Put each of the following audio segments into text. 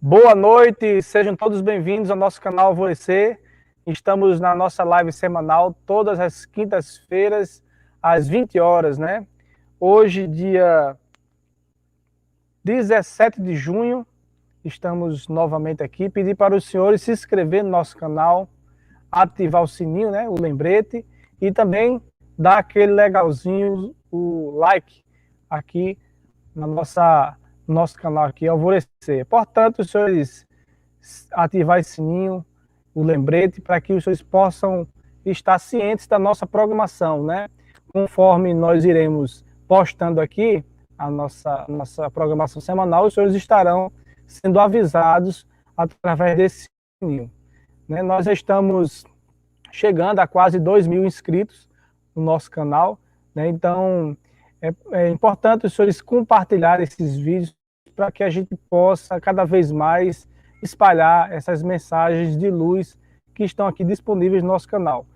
Boa noite, sejam todos bem-vindos ao nosso canal Alvorecer. Estamos na nossa live semanal, todas as quintas-feiras, às 20 horas, né? Hoje, dia 17 de junho, estamos novamente aqui. Pedir para os senhores se inscrever no nosso canal, ativar o sininho, né? O lembrete, e também dar aquele legalzinho, o like aqui na nosso canal aqui, Alvorecer. Portanto, os senhores ativar esse sininho, o lembrete, para que os senhores possam estar cientes da nossa programação, né? Conforme nós iremos postando aqui a nossa programação semanal, os senhores estarão sendo avisados através desse sininho, né? Nós já estamos chegando a quase 2.000 inscritos no nosso canal, né? Então, é importante os senhores compartilharem esses vídeos para que a gente possa cada vez mais espalhar essas mensagens de luz que estão aqui disponíveis no nosso canal.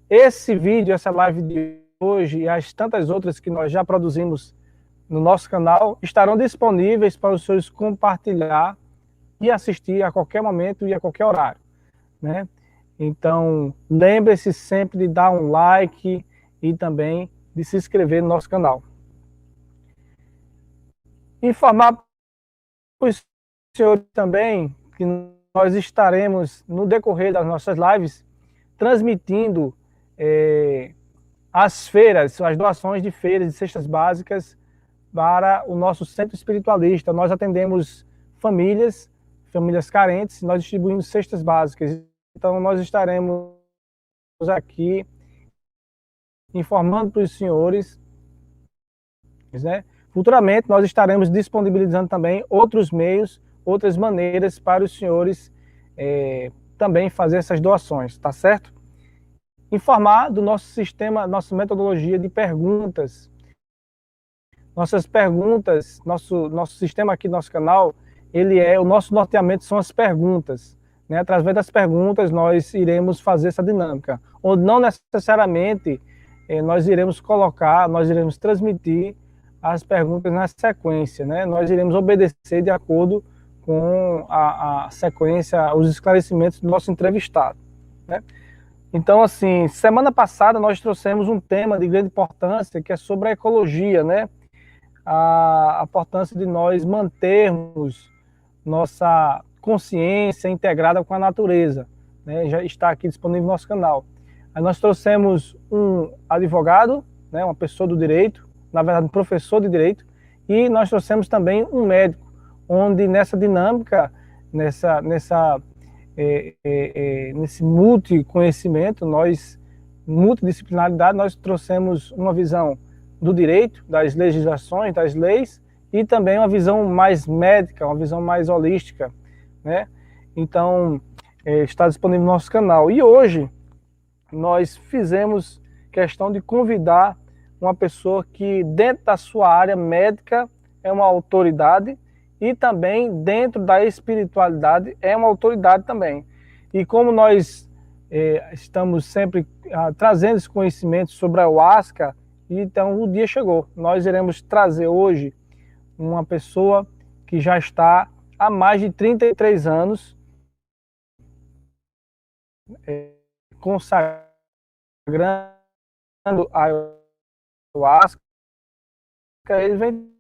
Esse vídeo, essa live de hoje e as tantas outras que nós já produzimos no nosso canal estarão disponíveis para os senhores compartilhar e assistir a qualquer momento e a qualquer horário, né? Então, lembre-se sempre de dar um like e também de se inscrever no nosso canal. Informar para os senhores também que nós estaremos, no decorrer das nossas lives, transmitindo as feiras, as doações de feiras de cestas básicas para o nosso centro espiritualista. Nós atendemos famílias carentes, nós distribuímos cestas básicas. Então, nós estaremos aqui informando para os senhores, né? Futuramente, nós estaremos disponibilizando também outros meios, outras maneiras para os senhores também fazer essas doações, tá certo? Informar do nosso sistema, nossa metodologia de perguntas. Nossas perguntas, nosso sistema aqui no nosso canal, o nosso norteamento são as perguntas, né? Através das perguntas, nós iremos fazer essa dinâmica, onde não necessariamente nós iremos transmitir as perguntas na sequência, né? Nós iremos obedecer de acordo com a sequência, os esclarecimentos do nosso entrevistado, né? Então, assim, semana passada nós trouxemos um tema de grande importância, que é sobre a ecologia, né? A importância de nós mantermos nossa consciência integrada com a natureza, né? Já está aqui disponível no nosso canal. Aí nós trouxemos um advogado, né? Uma pessoa do direito, na verdade um professor de direito, e nós trouxemos também um médico, onde nessa dinâmica, nesse multiconhecimento, multidisciplinaridade, nós trouxemos uma visão do direito, das legislações, das leis, e também uma visão mais médica, uma visão mais holística, né? Então, está disponível no nosso canal. E hoje, nós fizemos questão de convidar uma pessoa que, dentro da sua área médica, é uma autoridade, e também, dentro da espiritualidade, é uma autoridade também. E como nós estamos sempre trazendo esse conhecimento sobre a ayahuasca, então o dia chegou. Nós iremos trazer hoje uma pessoa que já está há mais de 33 anos consagrando a ayahuasca. Ele vem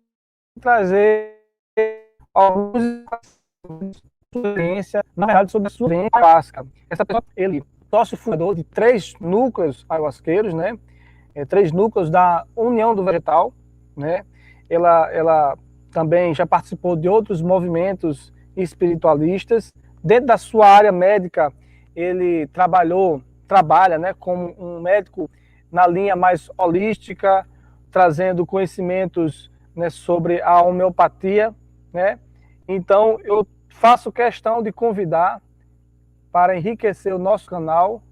trazer algumas experiências, na verdade, sobre a sua ayahuasca. Essa pessoa, ele é sócio fundador de 3 núcleos ayahuasqueiros, né? 3 núcleos da União do Vegetal, né? Ela também já participou de outros movimentos espiritualistas. Dentro da sua área médica, ele trabalha, né, como um médico na linha mais holística, trazendo conhecimentos, né, sobre a homeopatia, né? Então, eu faço questão de convidar para enriquecer o nosso canal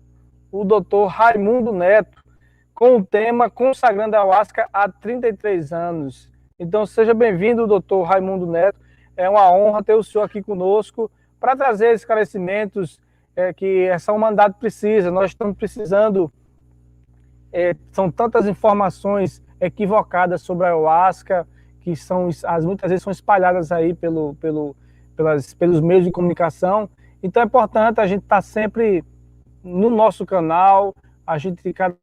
o Dr. Raimundo Neto, com o tema Consagrando a Ayahuasca há 33 anos. Então, seja bem-vindo, Dr. Raimundo Neto. É uma honra ter o senhor aqui conosco para trazer esclarecimentos que essa humanidade precisa. Nós estamos precisando, são tantas informações equivocadas sobre a ayahuasca, que muitas vezes são espalhadas aí pelos meios de comunicação. Então é importante a gente estar sempre no nosso canal, a gente cada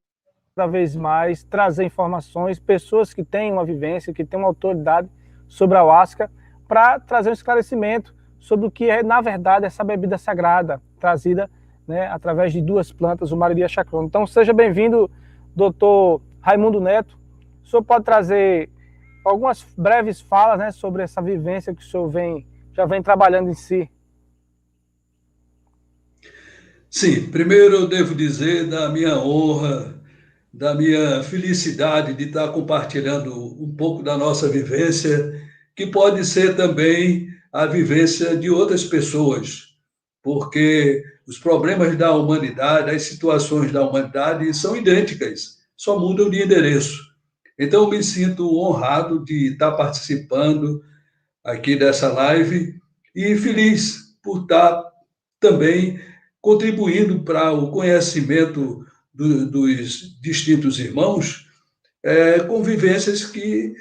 vez mais trazer informações, pessoas que têm uma vivência, que têm uma autoridade sobre a ayahuasca, para trazer um esclarecimento sobre o que é, na verdade, essa bebida sagrada, trazida, né, através de duas plantas, o Mariria Chacrona. Então, seja bem-vindo, doutor Raimundo Neto. O senhor pode trazer algumas breves falas, né, sobre essa vivência que o senhor já vem trabalhando em si? Sim, primeiro eu devo dizer da minha honra, da minha felicidade de estar compartilhando um pouco da nossa vivência, que pode ser também a vivência de outras pessoas, porque os problemas da humanidade, as situações da humanidade são idênticas, só mudam de endereço. Então, eu me sinto honrado de estar participando aqui dessa live e feliz por estar também contribuindo para o conhecimento dos distintos irmãos, convivências que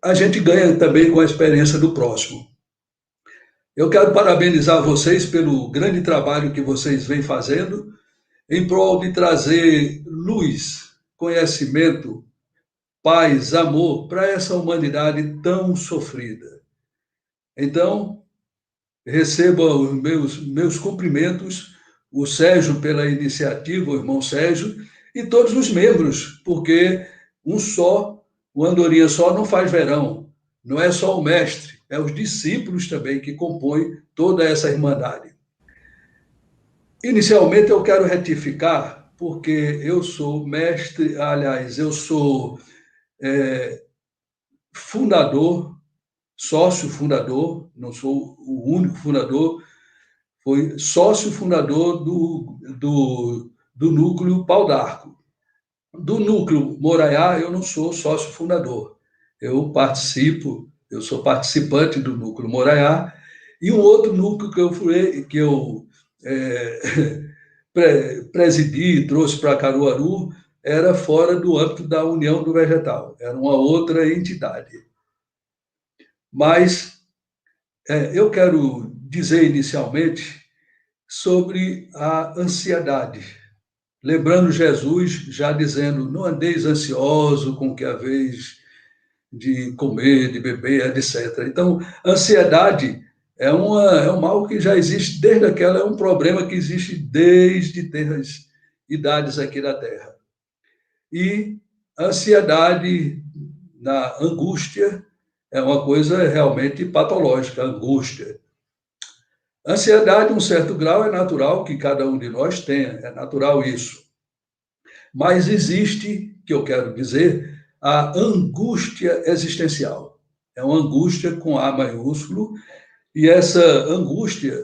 a gente ganha também com a experiência do próximo. Eu quero parabenizar vocês pelo grande trabalho que vocês vêm fazendo em prol de trazer luz, conhecimento, paz, amor para essa humanidade tão sofrida. Então, receba os meus cumprimentos, o Sérgio pela iniciativa, o irmão Sérgio, e todos os membros, porque o andorinha só não faz verão, não é só o mestre, é os discípulos também que compõem toda essa irmandade. Inicialmente eu quero retificar, porque eu sou mestre, aliás, eu sou fundador, sócio fundador, não sou o único fundador, foi sócio fundador do núcleo Pau d'Arco. Do núcleo Moraiá, eu não sou sócio fundador. Eu participo, eu sou participante do núcleo Moraiá, e um outro núcleo que eu presidi, trouxe para Caruaru, era fora do âmbito da União do Vegetal, era uma outra entidade. Mas eu quero dizer inicialmente sobre a ansiedade. Lembrando Jesus já dizendo, não andeis ansioso com o que haveis de comer, de beber, etc. Então, ansiedade é um mal que já existe desde aquela, é um problema que existe desde as idades aqui da Terra. E a ansiedade, na angústia, é uma coisa realmente patológica, a angústia. Ansiedade, um certo grau, é natural que cada um de nós tenha, é natural isso. Mas existe, que eu quero dizer, a angústia existencial. É uma angústia com A maiúsculo, e essa angústia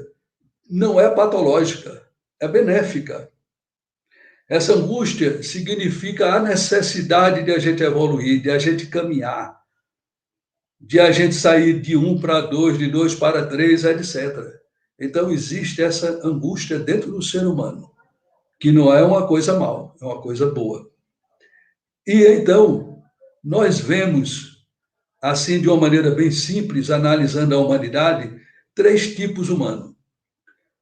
não é patológica, é benéfica. Essa angústia significa a necessidade de a gente evoluir, de a gente caminhar, de a gente sair de 1 para 2, de 2 para 3, etc. Então, existe essa angústia dentro do ser humano, que não é uma coisa mal, é uma coisa boa. E então, nós vemos, assim, de uma maneira bem simples, analisando a humanidade, 3 tipos humanos.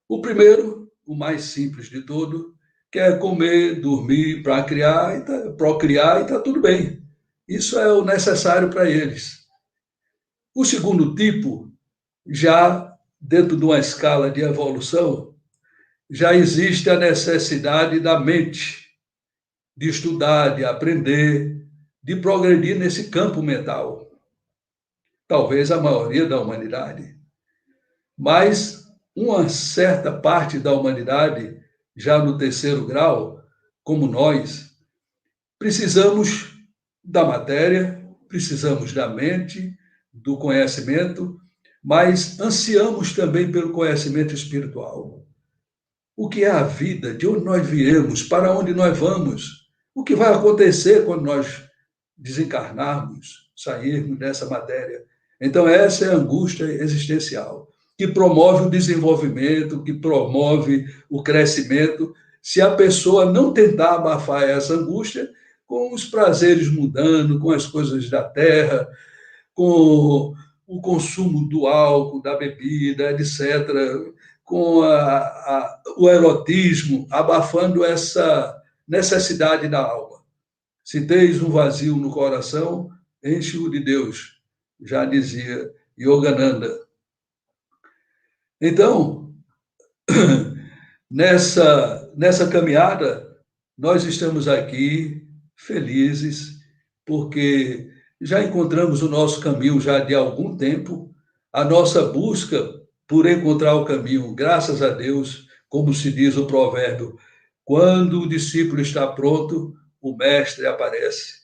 O primeiro, o mais simples de todo, quer comer, dormir, procriar e está tudo bem. Isso é o necessário para eles. O segundo tipo, já dentro de uma escala de evolução, já existe a necessidade da mente de estudar, de aprender, de progredir nesse campo mental. Talvez a maioria da humanidade. Mas uma certa parte da humanidade, já no terceiro grau, como nós, precisamos da matéria, precisamos da mente, do conhecimento, mas ansiamos também pelo conhecimento espiritual. O que é a vida? De onde nós viemos? Para onde nós vamos? O que vai acontecer quando nós desencarnarmos, sairmos dessa matéria? Então, essa é a angústia existencial, que promove o desenvolvimento, que promove o crescimento, se a pessoa não tentar abafar essa angústia com os prazeres mudando, com as coisas da terra, com o consumo do álcool, da bebida, etc., com o erotismo, abafando essa necessidade da alma. Se tens um vazio no coração, enche-o de Deus, já dizia Yogananda. Então, nessa caminhada, nós estamos aqui felizes, porque já encontramos o nosso caminho já de algum tempo, a nossa busca por encontrar o caminho, graças a Deus, como se diz o provérbio, quando o discípulo está pronto, o mestre aparece.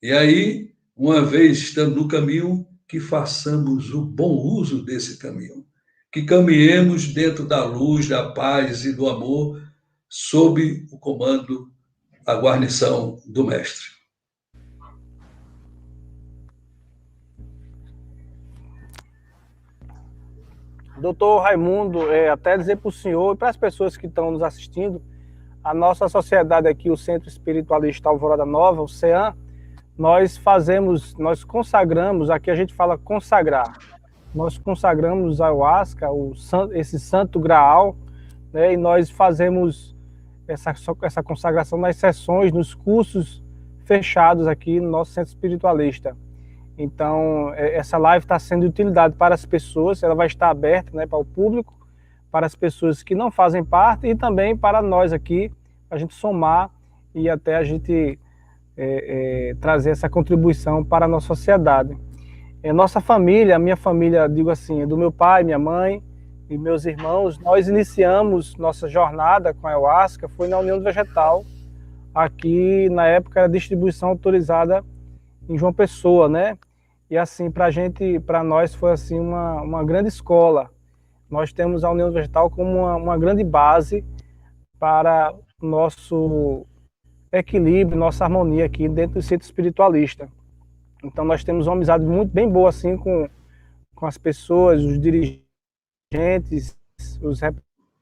E aí, uma vez estando no caminho, que façamos o bom uso desse caminho, que caminhemos dentro da luz, da paz e do amor, sob o comando, a guarnição do mestre. Doutor Raimundo, até dizer para o senhor e para as pessoas que estão nos assistindo, a nossa sociedade aqui, o Centro Espiritualista Alvorada Nova, o CEAM, nós consagramos, aqui a gente fala consagrar, nós consagramos a ayahuasca, esse santo graal, né, e nós fazemos essa consagração nas sessões, nos cursos fechados aqui no nosso Centro Espiritualista. Então, essa live está sendo de utilidade para as pessoas, ela vai estar aberta, né, para o público, para as pessoas que não fazem parte e também para nós aqui, a gente somar e até a gente trazer essa contribuição para a nossa sociedade. Nossa família, a minha família, digo assim, do meu pai, minha mãe e meus irmãos, nós iniciamos nossa jornada com a ayahuasca, foi na União do Vegetal, aqui na época era distribuição autorizada em João Pessoa, né? E assim, para nós foi assim uma grande escola. Nós temos a União do Vegetal como uma grande base para nosso equilíbrio, nossa harmonia aqui dentro do centro espiritualista. Então nós temos uma amizade muito bem boa assim com as pessoas, os dirigentes,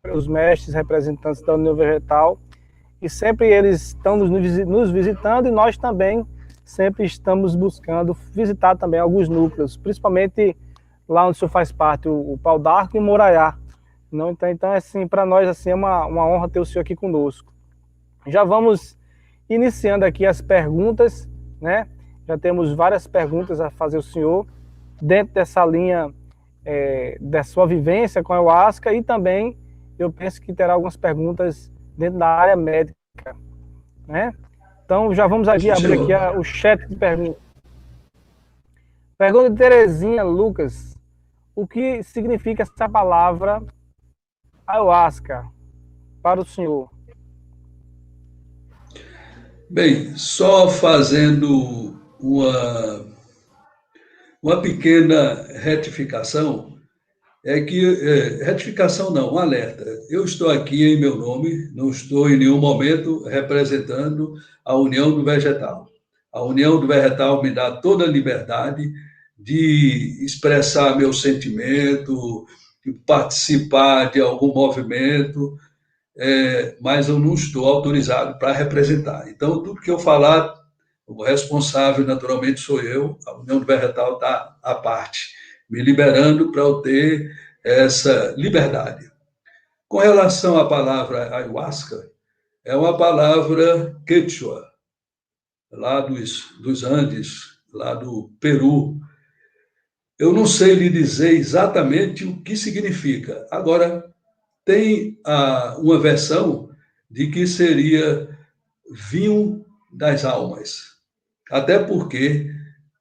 os mestres representantes da União Vegetal, e sempre eles estão nos visitando e nós também sempre estamos buscando visitar também alguns núcleos, principalmente lá onde o senhor faz parte, o Pau d'Arco e Moraiá. Não, então assim, para nós assim, é uma honra ter o senhor aqui conosco. Já vamos iniciando aqui as perguntas, né? Já temos várias perguntas a fazer ao senhor, dentro dessa linha da sua vivência com a ayahuasca, e também eu penso que terá algumas perguntas dentro da área médica, né? Então já vamos aqui abrir aqui o chat de perguntas. Pergunta de Terezinha Lucas: o que significa essa palavra ayahuasca para o senhor? Bem, só fazendo uma pequena retificação, retificação não, um alerta. Eu estou aqui em meu nome, não estou em nenhum momento representando a União do Vegetal. A União do Vegetal me dá toda a liberdade de expressar meu sentimento, de participar de algum movimento, mas eu não estou autorizado para representar. Então, tudo que eu falar, o responsável, naturalmente, sou eu, a União do Vegetal está à parte, me liberando para eu ter essa liberdade. Com relação à palavra ayahuasca, é uma palavra quechua, lá dos Andes, lá do Peru. Eu não sei lhe dizer exatamente o que significa. Agora, tem uma versão de que seria vinho das almas. Até porque,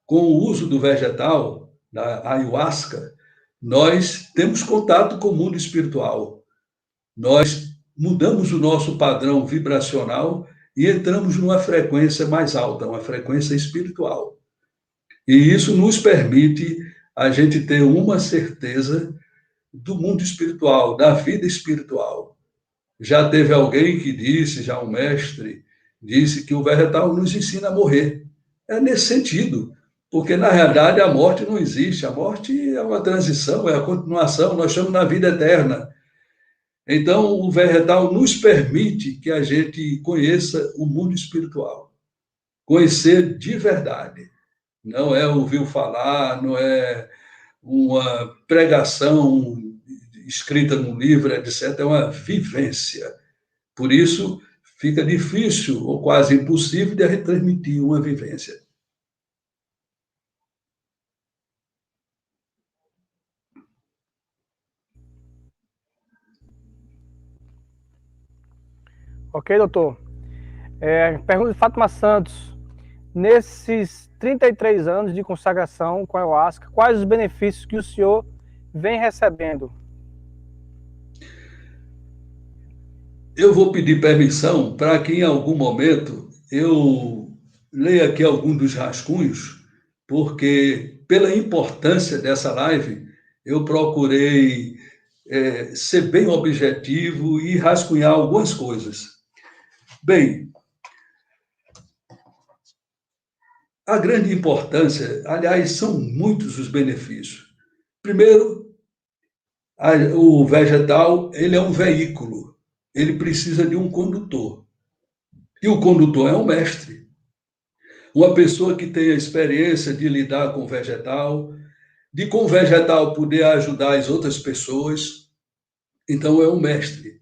com o uso do vegetal, da ayahuasca, nós temos contato com o mundo espiritual. Nós mudamos o nosso padrão vibracional e entramos numa frequência mais alta, uma frequência espiritual. E isso nos permite a gente ter uma certeza do mundo espiritual, da vida espiritual. Já teve alguém que disse, já um mestre, disse que o vegetal nos ensina a morrer. É nesse sentido, porque na realidade a morte não existe, a morte é uma transição, é a continuação, nós estamos na vida eterna. Então o vegetal nos permite que a gente conheça o mundo espiritual, conhecer de verdade. Não é ouvir falar, não é uma pregação escrita num livro, etc., é uma vivência. Por isso, fica difícil ou quase impossível de retransmitir uma vivência. Ok, doutor? Pergunta de Fátima Santos. Nesses 33 anos de consagração com a ayahuasca, quais os benefícios que o senhor vem recebendo? Eu vou pedir permissão para que, em algum momento, eu leia aqui algum dos rascunhos, porque, pela importância dessa live, eu procurei ser bem objetivo e rascunhar algumas coisas. Bem, a grande importância, aliás, são muitos os benefícios. Primeiro, o vegetal, ele é um veículo, ele precisa de um condutor. E o condutor é um mestre. Uma pessoa que tenha experiência de lidar com o vegetal, de com o vegetal poder ajudar as outras pessoas, então é um mestre.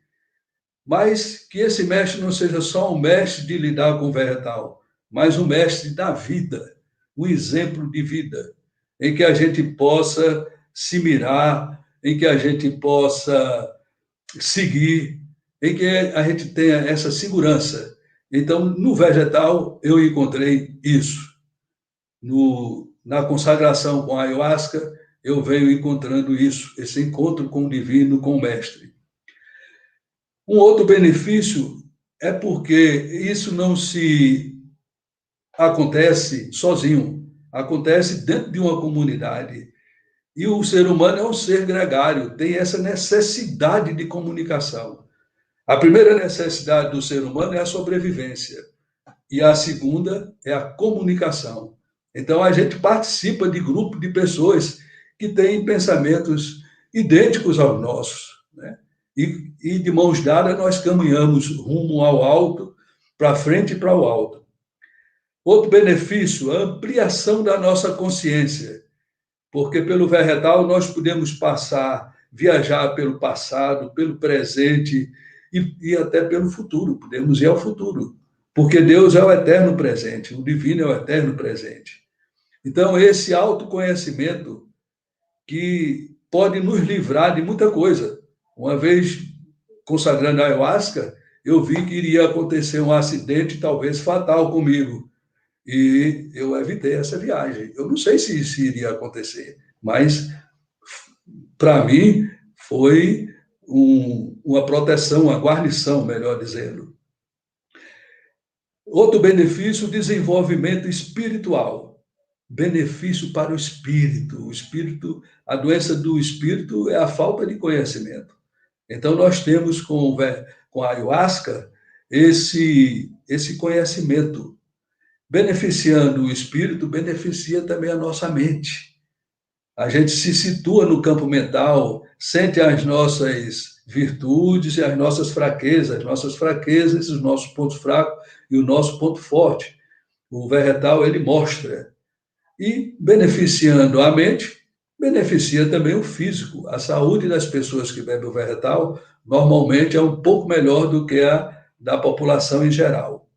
Mas que esse mestre não seja só um mestre de lidar com o vegetal, mas um mestre da vida, um exemplo de vida, em que a gente possa se mirar, em que a gente possa seguir, em que a gente tenha essa segurança. Então, no vegetal, eu encontrei isso. Na consagração com a ayahuasca, eu venho encontrando isso, esse encontro com o divino, com o mestre. Um outro benefício é porque isso não se acontece sozinho, acontece dentro de uma comunidade. E o ser humano é um ser gregário, tem essa necessidade de comunicação. A primeira necessidade do ser humano é a sobrevivência, e a segunda é a comunicação. Então, a gente participa de grupo de pessoas que têm pensamentos idênticos aos nossos, né? E de mãos dadas nós caminhamos rumo ao alto, para frente e para o alto. Outro benefício, a ampliação da nossa consciência, porque pelo vegetal nós podemos viajar pelo passado, pelo presente e até pelo futuro, podemos ir ao futuro, porque Deus é o eterno presente, o divino é o eterno presente. Então, esse autoconhecimento que pode nos livrar de muita coisa. Uma vez consagrando a ayahuasca, eu vi que iria acontecer um acidente talvez fatal comigo. E eu evitei essa viagem. Eu não sei se isso iria acontecer, mas para mim foi uma proteção, uma guarnição, melhor dizendo. Outro benefício, desenvolvimento espiritual. Benefício para o espírito. O espírito, a doença do espírito é a falta de conhecimento. Então, nós temos com a ayahuasca esse conhecimento. Beneficiando o espírito, beneficia também a nossa mente. A gente se situa no campo mental, sente as nossas virtudes e as nossas fraquezas, os nossos pontos fracos e o nosso ponto forte. O vegetal, ele mostra. E, beneficiando a mente, beneficia também o físico. A saúde das pessoas que bebem o vegetal, normalmente, é um pouco melhor do que a da população em geral.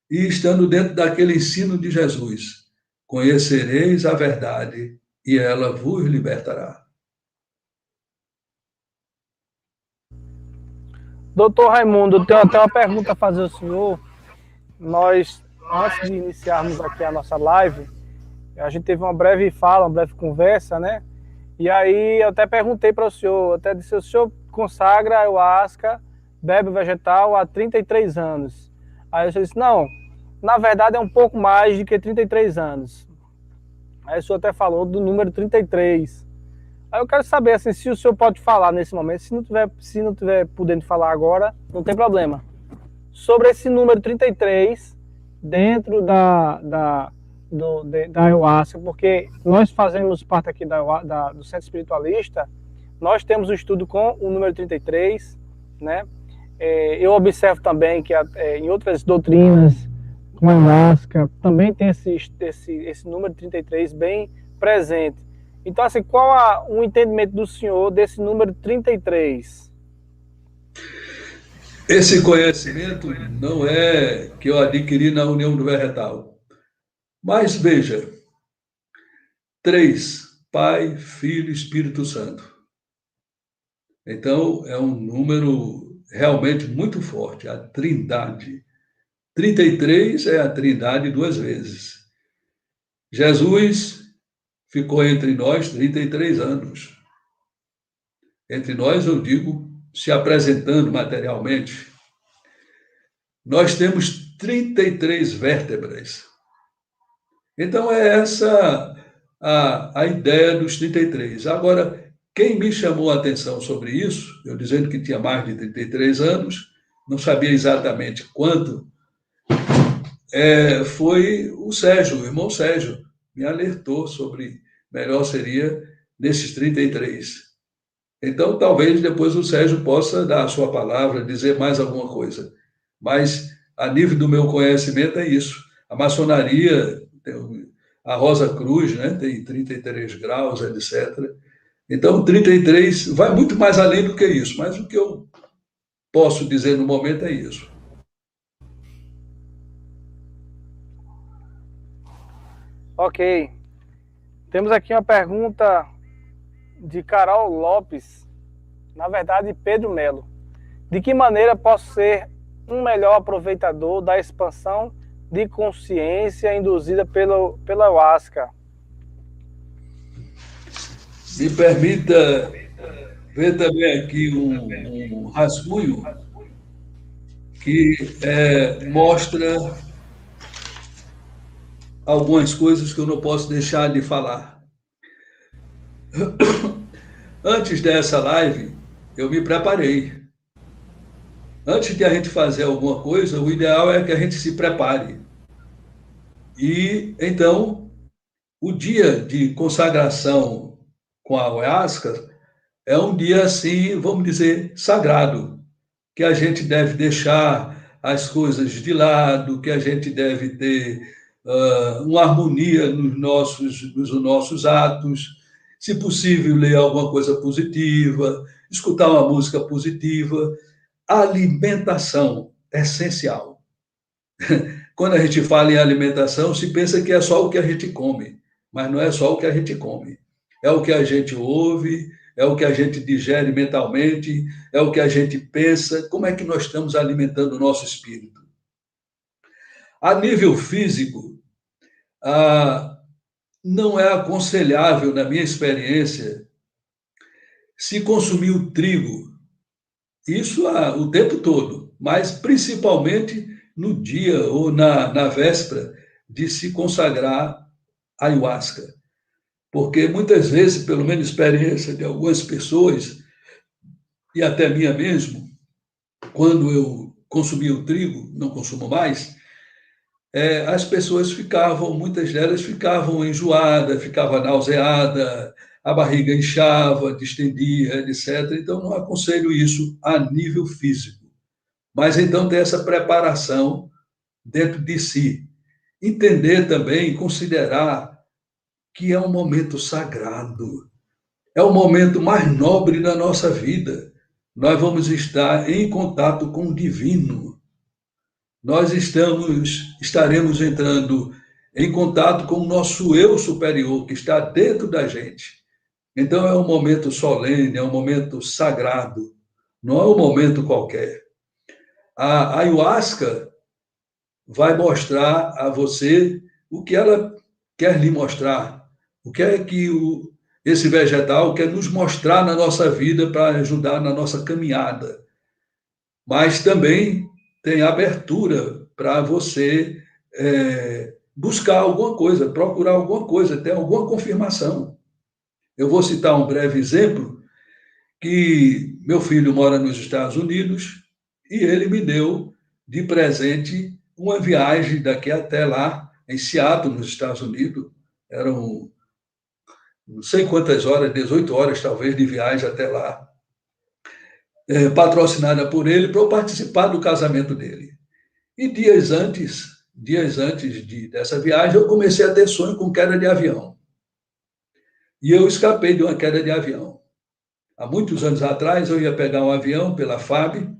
E estando dentro daquele ensino de Jesus, conhecereis a verdade e ela vos libertará. Doutor Raimundo, eu tenho até uma pergunta a fazer ao senhor. Nós, antes de iniciarmos aqui a nossa live, a gente teve uma breve fala, uma breve conversa, né? E aí eu até perguntei para o senhor, até disse, o senhor consagra a ayahuasca, bebe vegetal há 33 anos. Aí o senhor disse, não, na verdade é um pouco mais do que 33 anos. Aí o senhor até falou do número 33. Aí eu quero saber, assim, se o senhor pode falar nesse momento, se não tiver podendo falar agora, não tem problema. Sobre esse número 33, dentro da ayahuasca, porque nós fazemos parte aqui do Centro Espiritualista, nós temos um estudo com o número 33, né? Eu observo também que em outras doutrinas, com a ayahuasca, também tem esse número 33 bem presente. Então, assim, qual o entendimento do senhor desse número 33? Esse conhecimento não é que eu adquiri na união do vegetal. Mas veja, 3, Pai, Filho e Espírito Santo. Então, é um número realmente muito forte, a trindade. 33 é a trindade 2 vezes. Jesus ficou entre nós 33 anos. Entre nós, eu digo, se apresentando materialmente. Nós temos 33 vértebras. Então, é essa a ideia dos 33. Agora, quem me chamou a atenção sobre isso, eu dizendo que tinha mais de 33 anos, não sabia exatamente quanto, foi o Sérgio, o irmão Sérgio, me alertou sobre melhor seria nesses 33. Então, talvez depois o Sérgio possa dar a sua palavra, dizer mais alguma coisa. Mas, a nível do meu conhecimento, é isso. A maçonaria, a Rosa Cruz, né, tem 33 graus, etc. Então, 33 vai muito mais além do que isso, mas o que eu posso dizer no momento é isso. Ok. Temos aqui uma pergunta de Carol Lopes, na verdade, Pedro Melo. De que maneira posso ser um melhor aproveitador da expansão de consciência induzida pela ayahuasca? Me permita ver também aqui um rascunho que mostra algumas coisas que eu não posso deixar de falar. Antes dessa live, eu me preparei. Antes de a gente fazer alguma coisa, o ideal é que a gente se prepare. E, então, o dia de consagração com a ayahuasca é um dia, assim, vamos dizer, sagrado, que a gente deve deixar as coisas de lado, que a gente deve ter uma harmonia nos nossos atos, se possível, ler alguma coisa positiva, escutar uma música positiva. Alimentação é essencial. Quando a gente fala em alimentação, se pensa que é só o que a gente come, mas não é só o que a gente come. É o que a gente ouve, é o que a gente digere mentalmente, é o que a gente pensa, como é que nós estamos alimentando o nosso espírito. A nível físico, não é aconselhável, na minha experiência, se consumir o trigo, isso o tempo todo, mas principalmente no dia ou na véspera de se consagrar a ayahuasca. Porque muitas vezes, pelo menos experiência de algumas pessoas, e até minha mesmo, quando eu consumia o trigo, não consumo mais, as pessoas muitas delas ficavam enjoadas, ficavam nauseadas, a barriga inchava, distendia, etc. Então, não aconselho isso a nível físico. Mas, então, ter essa preparação dentro de si. Entender também, considerar que é um momento sagrado, é o momento mais nobre da nossa vida. Nós vamos estar em contato com o divino. Nós estaremos entrando em contato com o nosso eu superior, que está dentro da gente. Então, é um momento solene, é um momento sagrado, não é um momento qualquer. A ayahuasca vai mostrar a você o que ela quer lhe mostrar, o que é que esse vegetal quer nos mostrar na nossa vida para ajudar na nossa caminhada. Mas também tem abertura para você buscar alguma coisa, procurar alguma coisa, ter alguma confirmação. Eu vou citar um breve exemplo, que meu filho mora nos Estados Unidos e ele me deu de presente uma viagem daqui até lá, em Seattle, nos Estados Unidos. Eram não sei quantas horas, 18 horas talvez de viagem até lá, patrocinada por ele para eu participar do casamento dele. E dias antes dessa viagem, eu comecei a ter sonho com queda de avião. E eu escapei de uma queda de avião. Há muitos anos atrás, eu ia pegar um avião pela FAB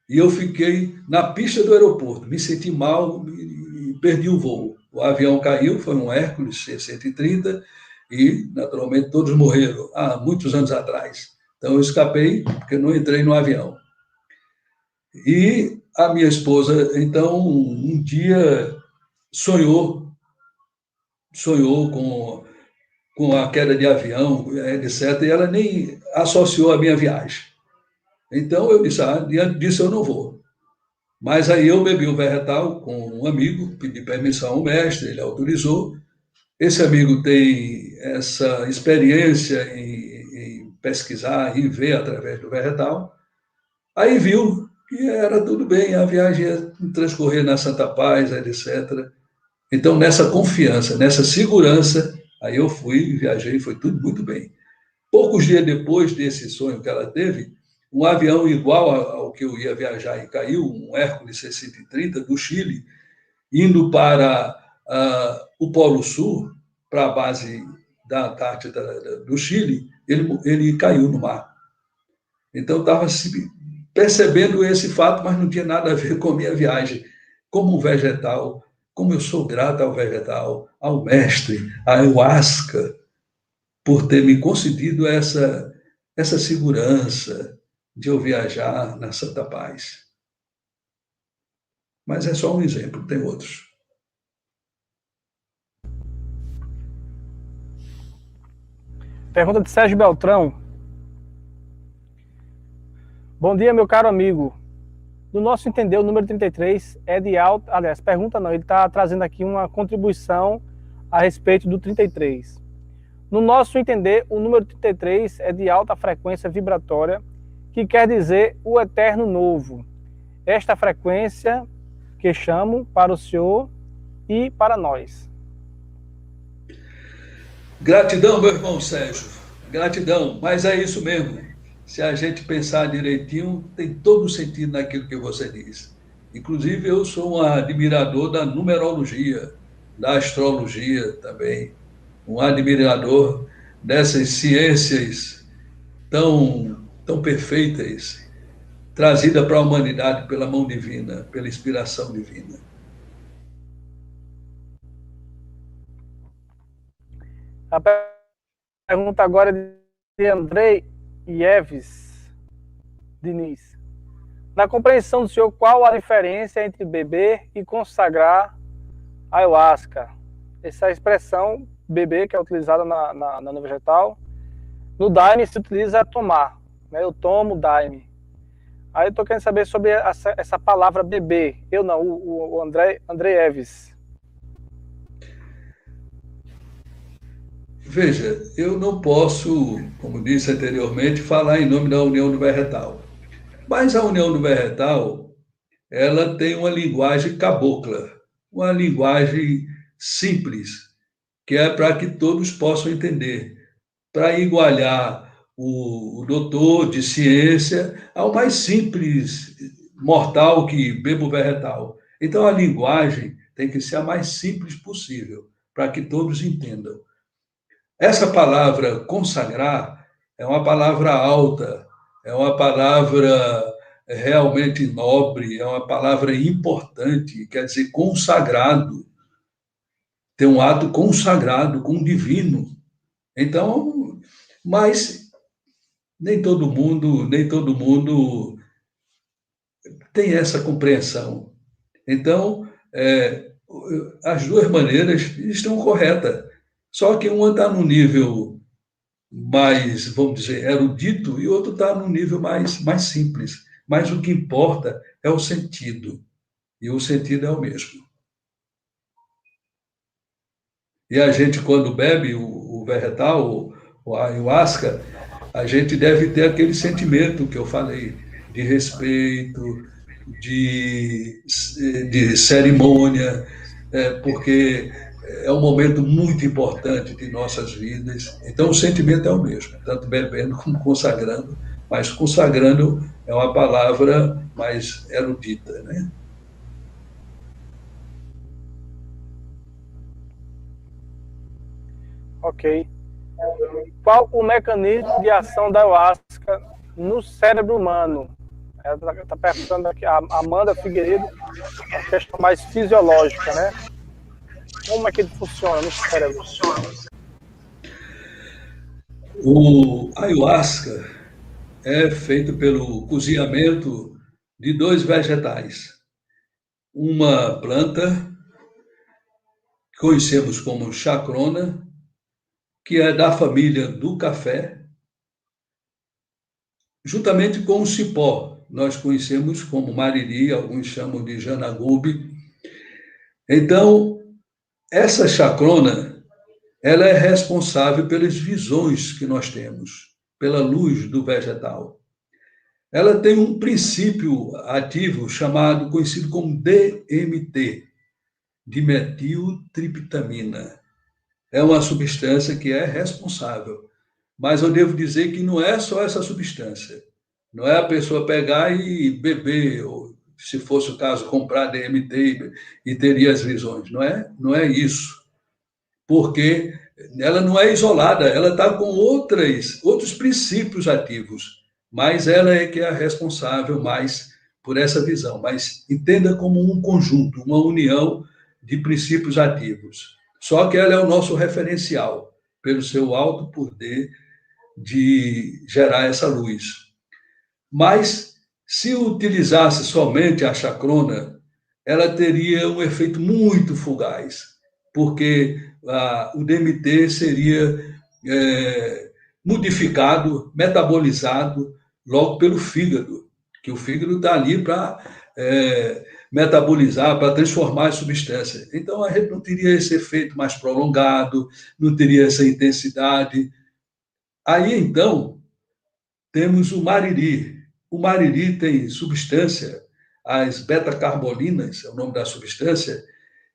e eu fiquei na pista do aeroporto. Me senti mal e perdi o voo. O avião caiu, foi um Hércules C-130 e, naturalmente, todos morreram há muitos anos atrás. Então, eu escapei porque não entrei no avião. E a minha esposa, então, um dia sonhou com a queda de avião, etc., e ela nem associou a minha viagem. Então eu disse, diante disso eu não vou. Mas aí eu bebi o Verretal com um amigo, pedi permissão ao mestre, ele autorizou. Esse amigo tem essa experiência em pesquisar, em ver através do Verretal. Aí viu que era tudo bem, a viagem ia transcorrer na Santa Paz, etc. Então, nessa confiança, nessa segurança, aí eu fui, viajei, foi tudo muito bem. Poucos dias depois desse sonho que ela teve, um avião igual ao que eu ia viajar e caiu, um Hércules C-130 do Chile, indo para o Polo Sul, para a base da Antártida do Chile, ele caiu no mar. Então, estava percebendo esse fato, mas não tinha nada a ver com a minha viagem. Como um vegetal, como eu sou grato ao vegetal, ao mestre, à ayahuasca, por ter me concedido essa segurança de eu viajar na Santa Paz. Mas é só um exemplo, tem outros. Pergunta de Sérgio Beltrão. Bom dia, meu caro amigo. No nosso entender, o número 33 é de alta... Aliás, pergunta não, ele está trazendo aqui uma contribuição a respeito do 33. No nosso entender, o número 33 é de alta frequência vibratória, que quer dizer o eterno novo. Esta frequência que chamo para o senhor e para nós. Gratidão, meu irmão Sérgio. Gratidão, mas é isso mesmo. Se a gente pensar direitinho, tem todo o sentido naquilo que você diz. Inclusive, eu sou um admirador da numerologia, da astrologia também, um admirador dessas ciências tão perfeitas, trazida para a humanidade pela mão divina, pela inspiração divina. A pergunta agora é de Andrei Ieves Diniz. Na compreensão do senhor, qual a diferença entre beber e consagrar ayahuasca? Essa expressão beber, que é utilizada no vegetal, no Daime se utiliza tomar, né? Eu tomo Daime. Aí eu estou querendo saber sobre essa palavra beber. Eu não, o André Eves. Veja, eu não posso, como disse anteriormente, falar em nome da União do Verretal. Mas a União do Verretal, ela tem uma linguagem cabocla, uma linguagem simples, que é para que todos possam entender, para igualar o doutor de ciência ao mais simples mortal que beba o Verretal. Então a linguagem tem que ser a mais simples possível, para que todos entendam. Essa palavra consagrar é uma palavra alta, é uma palavra realmente nobre, é uma palavra importante, quer dizer, consagrado. Tem um ato consagrado com o divino. Então, mas nem todo mundo tem essa compreensão. Então, as duas maneiras estão corretas. Só que uma está no nível mais, vamos dizer, erudito e o outro está no nível mais simples. Mas o que importa é o sentido. E o sentido é o mesmo. E a gente, quando bebe o Verretal, o ayahuasca, a gente deve ter aquele sentimento que eu falei, de respeito, de cerimônia, porque é um momento muito importante de nossas vidas. Então, o sentimento é o mesmo, tanto bebendo como consagrando, mas consagrando é uma palavra mais erudita, né? Ok. Qual o mecanismo de ação da ayahuasca no cérebro humano? Ela está perguntando aqui, a Amanda Figueiredo, uma questão mais fisiológica, né? Como é que ele funciona no cérebro? O ayahuasca é feito pelo cozinhamento de dois vegetais. Uma planta, que conhecemos como chacrona, que é da família do café, juntamente com o cipó, nós conhecemos como mariri, alguns chamam de janagube. Então, essa chacrona, ela é responsável pelas visões que nós temos, pela luz do vegetal. Ela tem um princípio ativo chamado, conhecido como DMT, dimetiltriptamina. É uma substância que é responsável. Mas eu devo dizer que não é só essa substância. Não é a pessoa pegar e beber, ou, se fosse o caso, comprar DMT e teria as visões. Não é isso. Porque ela não é isolada, ela está com outros princípios ativos, mas ela é que é a responsável mais por essa visão. Mas entenda como um conjunto, uma união de princípios ativos. Só que ela é o nosso referencial, pelo seu alto poder de gerar essa luz. Mas, se utilizasse somente a chacrona, ela teria um efeito muito fugaz, porque o DMT seria modificado, metabolizado logo pelo fígado, que o fígado está ali para metabolizar, para transformar a substância. Então, a gente não teria esse efeito mais prolongado, não teria essa intensidade. Aí, então, temos o mariri. O mariri tem substância, as beta-carbolinas, é o nome da substância,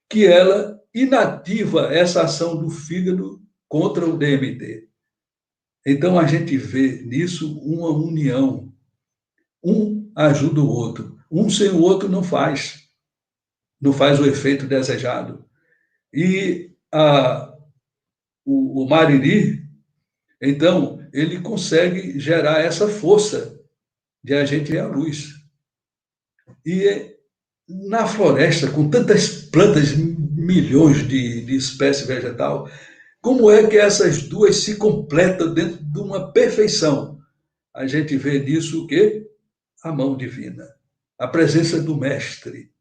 que ela inativa essa ação do fígado contra o DMT. Então, a gente vê nisso uma união. Um ajuda o outro. Um sem o outro não faz. Não faz o efeito desejado. E o mariri, então, ele consegue gerar essa força de a gente ver a luz. E na floresta, com tantas plantas, milhões de espécies vegetal, como é que essas duas se completam dentro de uma perfeição? A gente vê nisso o quê? A mão divina, a presença do mestre.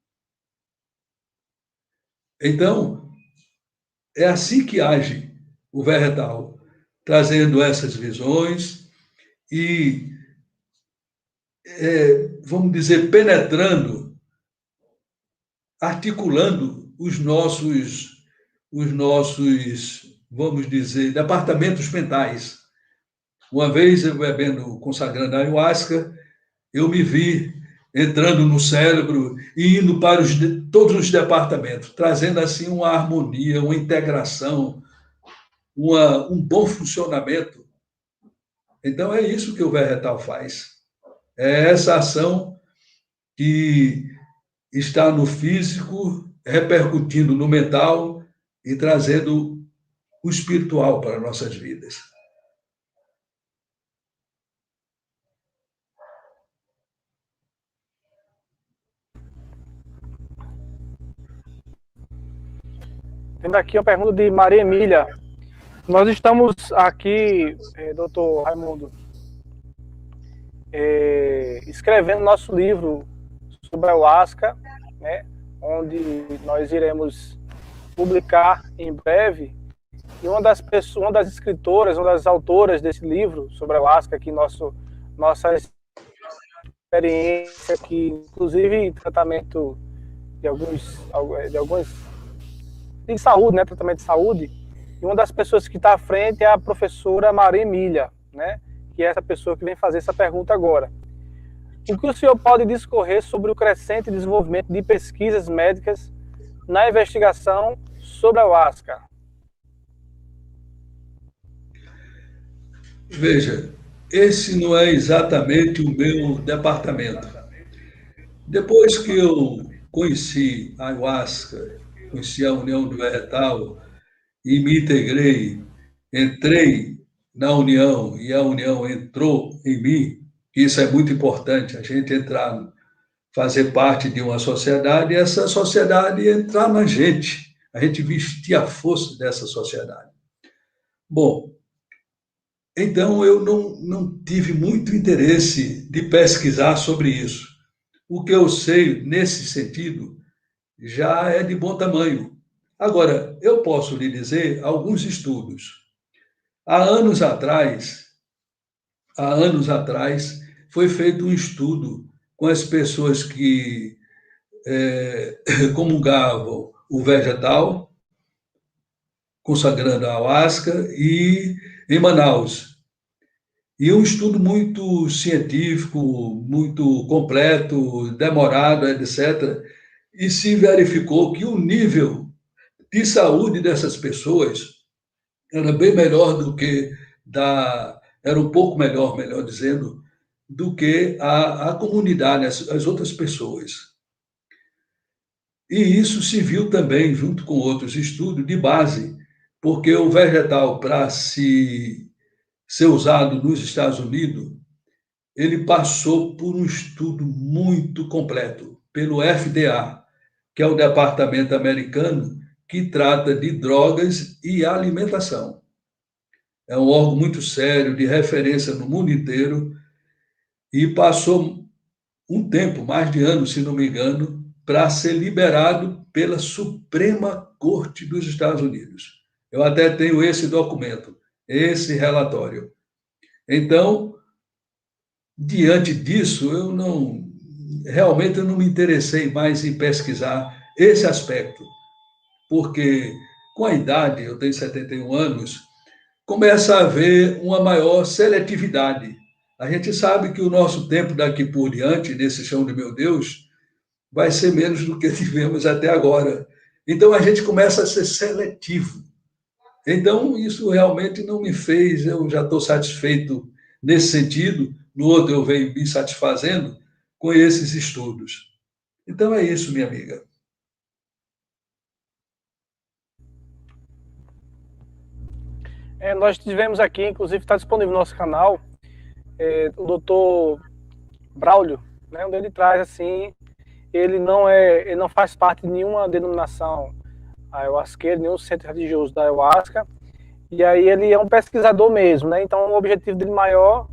Então, é assim que age o vegetal, trazendo essas visões e, vamos dizer, penetrando, articulando os nossos, vamos dizer, departamentos mentais. Uma vez, eu bebendo, consagrando a ayahuasca, eu me vi entrando no cérebro e indo para todos os departamentos, trazendo assim uma harmonia, uma integração, um bom funcionamento. Então, é isso que o vegetal faz. É essa ação que está no físico, repercutindo no mental e trazendo o espiritual para nossas vidas. Tendo aqui uma pergunta de Maria Emília. Nós estamos aqui, doutor Raimundo, escrevendo nosso livro sobre a ayahuasca, né, onde nós iremos publicar em breve. E uma das escritoras, uma das autoras desse livro sobre a ayahuasca, aqui nossa experiência aqui, inclusive tratamento de alguns de saúde, né, tratamento de saúde. E uma das pessoas que está à frente é a professora Maria Emília, né, que é essa pessoa que vem fazer essa pergunta agora. O que o senhor pode discorrer sobre o crescente desenvolvimento de pesquisas médicas na investigação sobre a ayahuasca? Veja, esse não é exatamente o meu departamento. Depois que eu conheci a ayahuasca, conheci a União do Vegetal e me integrei, entrei na união e a união entrou em mim, isso é muito importante, a gente entrar, fazer parte de uma sociedade e essa sociedade entrar na gente, a gente vestir a força dessa sociedade. Bom, então eu não tive muito interesse de pesquisar sobre isso. O que eu sei nesse sentido já é de bom tamanho. Agora, eu posso lhe dizer alguns estudos. Há anos atrás, foi feito um estudo com as pessoas que comungavam o vegetal, consagrando a ayahuasca, e em Manaus. E um estudo muito científico, muito completo, demorado, etc. E se verificou que o nível de saúde dessas pessoas era bem melhor do que era um pouco melhor, melhor dizendo, do que a comunidade, as outras pessoas. E isso se viu também, junto com outros estudos, de base, porque o vegetal, para ser usado nos Estados Unidos, ele passou por um estudo muito completo, pelo FDA, que é o Departamento Americano que trata de drogas e alimentação. É um órgão muito sério, de referência no mundo inteiro, e passou um tempo, mais de anos, se não me engano, para ser liberado pela Suprema Corte dos Estados Unidos. Eu até tenho esse documento, esse relatório. Então, diante disso, realmente eu não me interessei mais em pesquisar esse aspecto, porque com a idade, eu tenho 71 anos, começa a haver uma maior seletividade. A gente sabe que o nosso tempo daqui por diante, nesse chão de meu Deus, vai ser menos do que tivemos até agora. Então a gente começa a ser seletivo. Então isso realmente não me fez, eu já estou satisfeito nesse sentido, no outro eu venho me satisfazendo com esses estudos. Então é isso, minha amiga. Nós tivemos aqui, inclusive está disponível no nosso canal, o doutor Braulio, né, onde ele traz assim, ele não faz parte de nenhuma denominação ayahuasqueira, nenhum centro religioso da ayahuasca, e aí ele é um pesquisador mesmo, né? Então o objetivo dele maior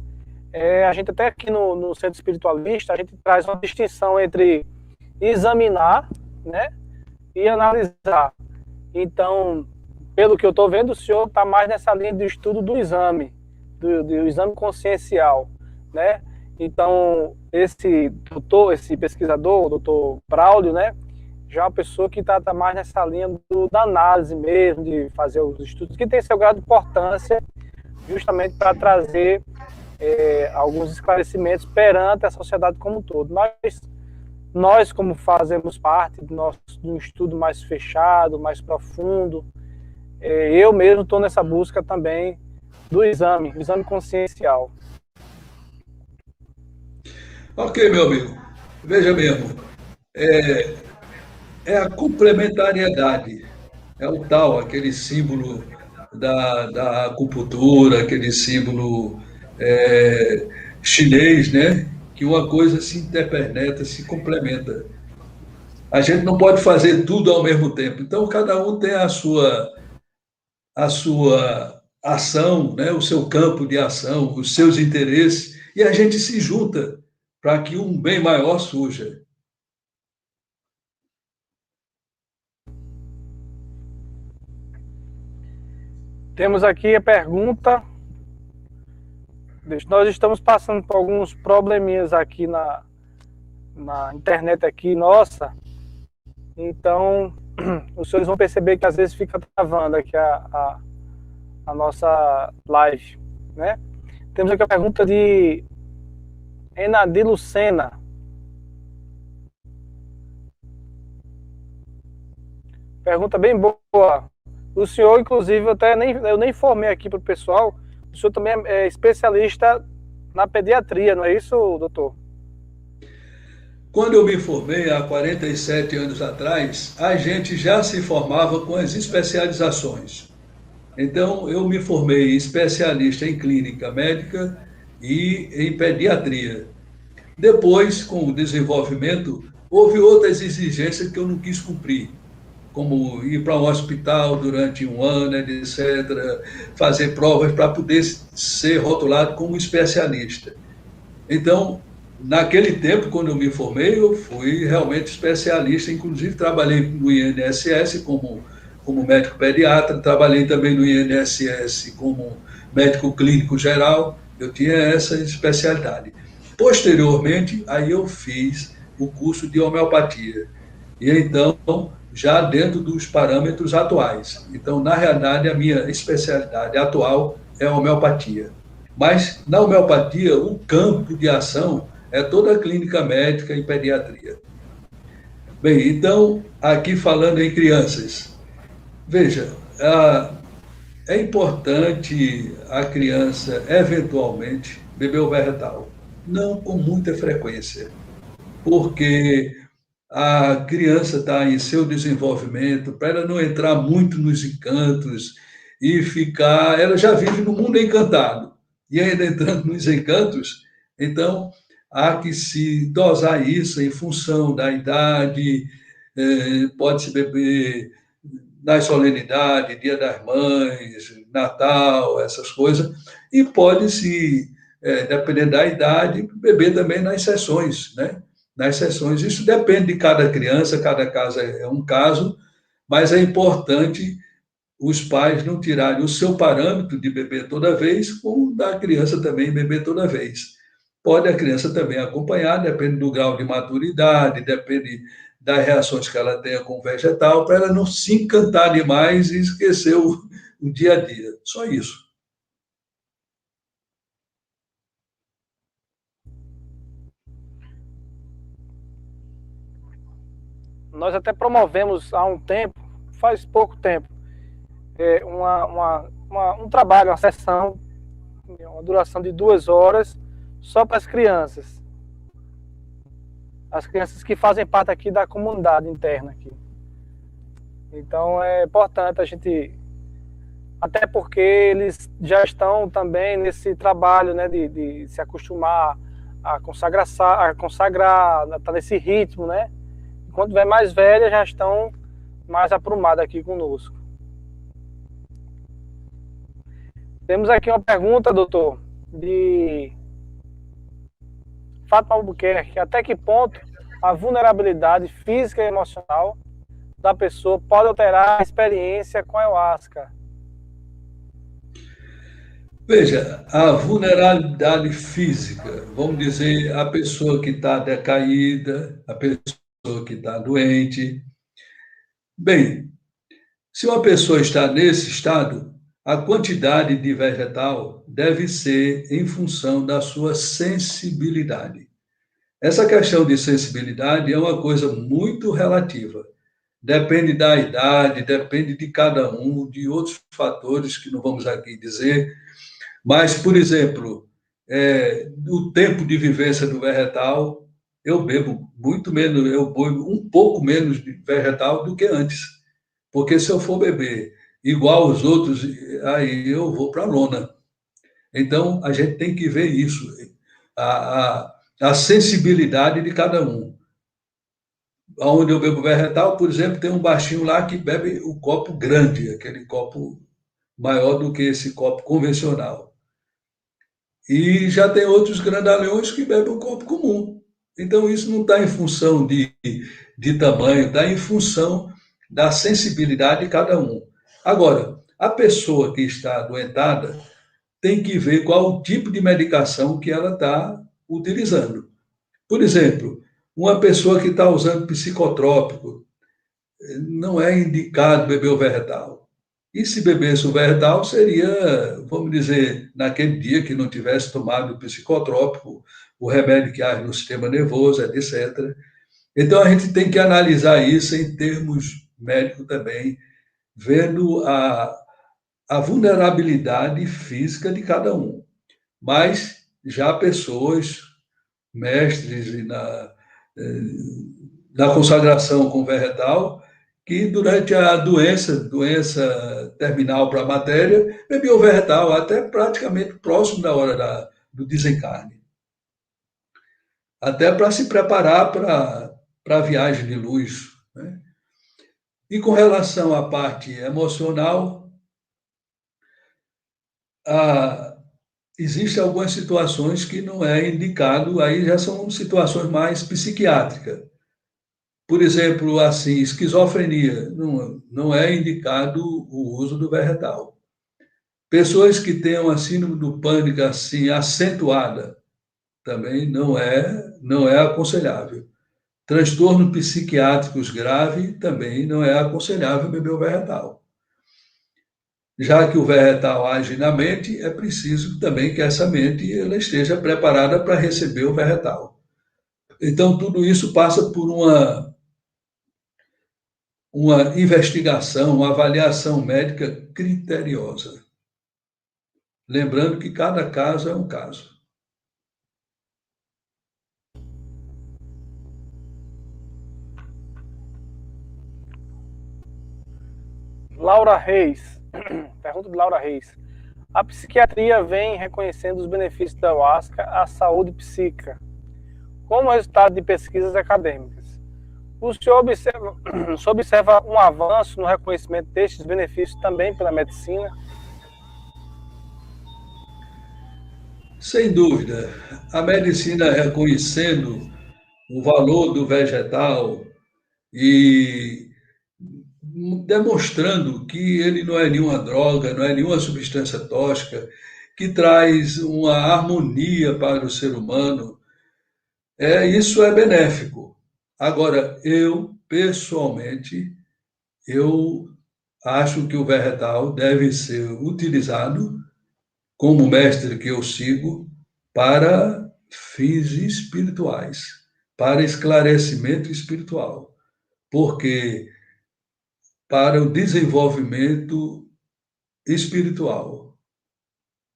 a gente até aqui no centro espiritualista, a gente traz uma distinção entre examinar, né, e analisar. Então, pelo que eu estou vendo, o senhor está mais nessa linha de estudo do exame, do exame consciencial, né? Então, esse pesquisador, o doutor Braulio, né, já é uma pessoa que está mais nessa linha da análise mesmo, de fazer os estudos, que tem seu grau de importância, justamente para trazer alguns esclarecimentos perante a sociedade como um todo. Mas nós, como fazemos parte de um estudo mais fechado, mais profundo, eu mesmo estou nessa busca também do exame consciencial. Ok, meu amigo. Veja mesmo, é a complementariedade, é o tal, aquele símbolo da acupuntura, aquele símbolo chinês, né? Que uma coisa se interpenetra, se complementa. A gente não pode fazer tudo ao mesmo tempo. Então, cada um tem a sua ação, né? O seu campo de ação, os seus interesses, e a gente se junta para que um bem maior surja. Temos aqui a pergunta. Nós estamos passando por alguns probleminhas aqui na internet aqui, nossa. Então, os senhores vão perceber que às vezes fica travando aqui a nossa live, né? Temos aqui a pergunta de Enadi Lucena. Pergunta bem boa. O senhor, inclusive, eu nem informei aqui para o pessoal, o senhor também é especialista na pediatria, não é isso, doutor? Quando eu me formei, há 47 anos atrás, a gente já se formava com as especializações. Então, eu me formei especialista em clínica médica e em pediatria. Depois, com o desenvolvimento, houve outras exigências que eu não quis cumprir, como ir para um hospital durante um ano, etc., fazer provas para poder ser rotulado como especialista. Então, naquele tempo, quando eu me formei, eu fui realmente especialista, inclusive trabalhei no INSS como médico pediatra, trabalhei também no INSS como médico clínico geral, eu tinha essa especialidade. Posteriormente, aí eu fiz o curso de homeopatia. E então, já dentro dos parâmetros atuais. Então, na realidade, a minha especialidade atual é a homeopatia. Mas, na homeopatia, o campo de ação é toda a clínica médica e pediatria. Bem, então, aqui falando em crianças, veja, é importante a criança, eventualmente, beber o vegetal. Não com muita frequência, porque a criança está em seu desenvolvimento, para ela não entrar muito nos encantos e ficar. Ela já vive no mundo encantado, e ainda entrando nos encantos, então há que se dosar isso em função da idade, pode-se beber nas solenidades, Dia das Mães, Natal, essas coisas, e pode-se, dependendo da idade, beber também nas sessões, né? Nas sessões. Isso depende de cada criança, cada caso é um caso, mas é importante os pais não tirarem o seu parâmetro de beber toda vez, como da criança também beber toda vez. Pode a criança também acompanhar, depende do grau de maturidade, depende das reações que ela tenha com o vegetal, para ela não se encantar demais e esquecer o dia a dia. Só isso. Nós até promovemos há um tempo, faz pouco tempo, um trabalho, uma sessão, uma duração de 2 horas, só para as crianças que fazem parte aqui da comunidade interna aqui. Então é importante a gente, até porque eles já estão também nesse trabalho, né, de se acostumar a consagrar, tá nesse ritmo, né? Quando tiver mais velha, já estão mais aprumadas aqui conosco. Temos aqui uma pergunta, doutor, de Fátima Albuquerque. Até que ponto a vulnerabilidade física e emocional da pessoa pode alterar a experiência com a ayahuasca? Veja, a vulnerabilidade física, vamos dizer, a pessoa que está decaída, a pessoa que está doente. Bem, se uma pessoa está nesse estado, a quantidade de vegetal deve ser em função da sua sensibilidade. Essa questão de sensibilidade é uma coisa muito relativa. Depende da idade, depende de cada um, de outros fatores que não vamos aqui dizer. Mas, por exemplo, o tempo de vivência do vegetal, eu bebo muito menos, eu bebo um pouco menos de vegetal do que antes. Porque se eu for beber igual os outros, aí eu vou para a lona. Então, a gente tem que ver isso, a sensibilidade de cada um. Onde eu bebo vegetal, por exemplo, tem um baixinho lá que bebe o copo grande, aquele copo maior do que esse copo convencional. E já tem outros grandalhões que bebem um copo comum. Então, isso não está em função de tamanho, está em função da sensibilidade de cada um. Agora, a pessoa que está adoentada tem que ver qual o tipo de medicação que ela está utilizando. Por exemplo, uma pessoa que está usando psicotrópico, não é indicado beber o vegetal. E se bebesse o vegetal, seria, vamos dizer, naquele dia que não tivesse tomado o psicotrópico, o remédio que age no sistema nervoso, etc. Então, a gente tem que analisar isso em termos médicos também, vendo a vulnerabilidade física de cada um. Mas já pessoas mestres na consagração com vegetal que durante a doença terminal para a matéria, bebia o vegetal até praticamente próximo da hora do desencarne. Até para se preparar para a viagem de luz. Né? E com relação à parte emocional, existem algumas situações que não é indicado, aí já são situações mais psiquiátricas. Por exemplo, assim, esquizofrenia, não é indicado o uso do vegetal. Pessoas que tenham a síndrome do pânico assim acentuada, também não é aconselhável. Transtornos psiquiátricos graves também não é aconselhável beber o vegetal. Já que o vegetal age na mente, é preciso também que essa mente ela esteja preparada para receber o vegetal. Então, tudo isso passa por uma investigação, uma avaliação médica criteriosa. Lembrando que cada caso é um caso. Laura Reis, pergunta de Laura Reis. A psiquiatria vem reconhecendo os benefícios da ayahuasca à saúde psíquica, como resultado de pesquisas acadêmicas. O senhor observa um avanço no reconhecimento destes benefícios também pela medicina? Sem dúvida, a medicina reconhecendo o valor do vegetal e demonstrando que ele não é nenhuma droga, não é nenhuma substância tóxica, que traz uma harmonia para o ser humano, isso é benéfico. Agora, eu, pessoalmente, eu acho que o vegetal deve ser utilizado, como mestre que eu sigo, para fins espirituais, para esclarecimento espiritual. Porque para o desenvolvimento espiritual,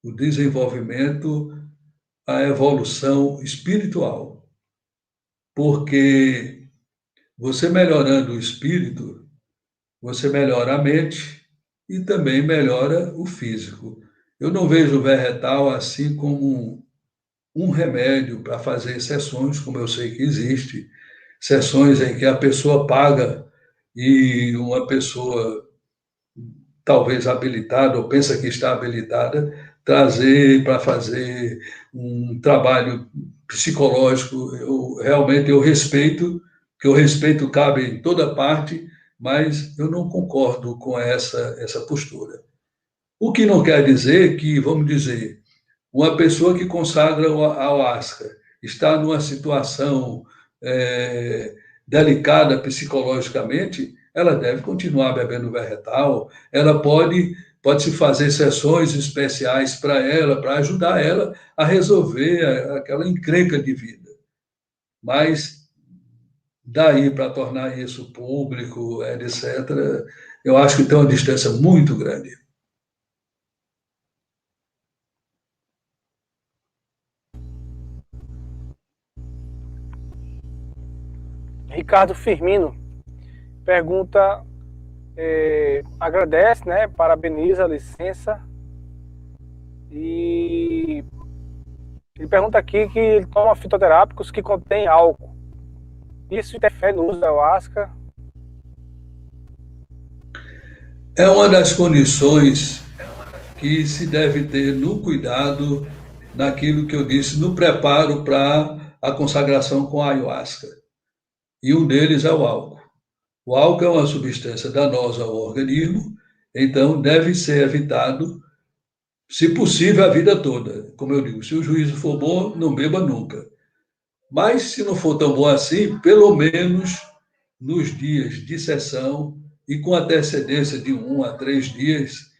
o desenvolvimento, a evolução espiritual. Porque você melhorando o espírito, você melhora a mente e também melhora o físico. Eu não vejo o vegetal assim como um remédio para fazer sessões, como eu sei que existe, sessões em que a pessoa paga e uma pessoa talvez habilitada ou pensa que está habilitada, trazer para fazer um trabalho psicológico. Eu respeito, que o respeito cabe em toda parte, mas eu não concordo com essa postura. O que não quer dizer que, vamos dizer, uma pessoa que consagra a ayahuasca está numa situação delicada psicologicamente, ela deve continuar bebendo vegetal, ela pode se fazer sessões especiais para ela, para ajudar ela a resolver aquela encrenca de vida. Mas daí para tornar isso público, etc., eu acho que tem uma distância muito grande. Ricardo Firmino pergunta, agradece, né, parabeniza a licença e ele pergunta aqui que ele toma fitoterápicos que contêm álcool. Isso interfere no uso da ayahuasca? É uma das condições que se deve ter no cuidado, naquilo que eu disse, no preparo para a consagração com a ayahuasca. E um deles é o álcool. O álcool é uma substância danosa ao organismo, então deve ser evitado, se possível, a vida toda. Como eu digo, se o juízo for bom, não beba nunca. Mas, se não for tão bom assim, pelo menos nos dias de sessão e com antecedência de 1 a 3 dias,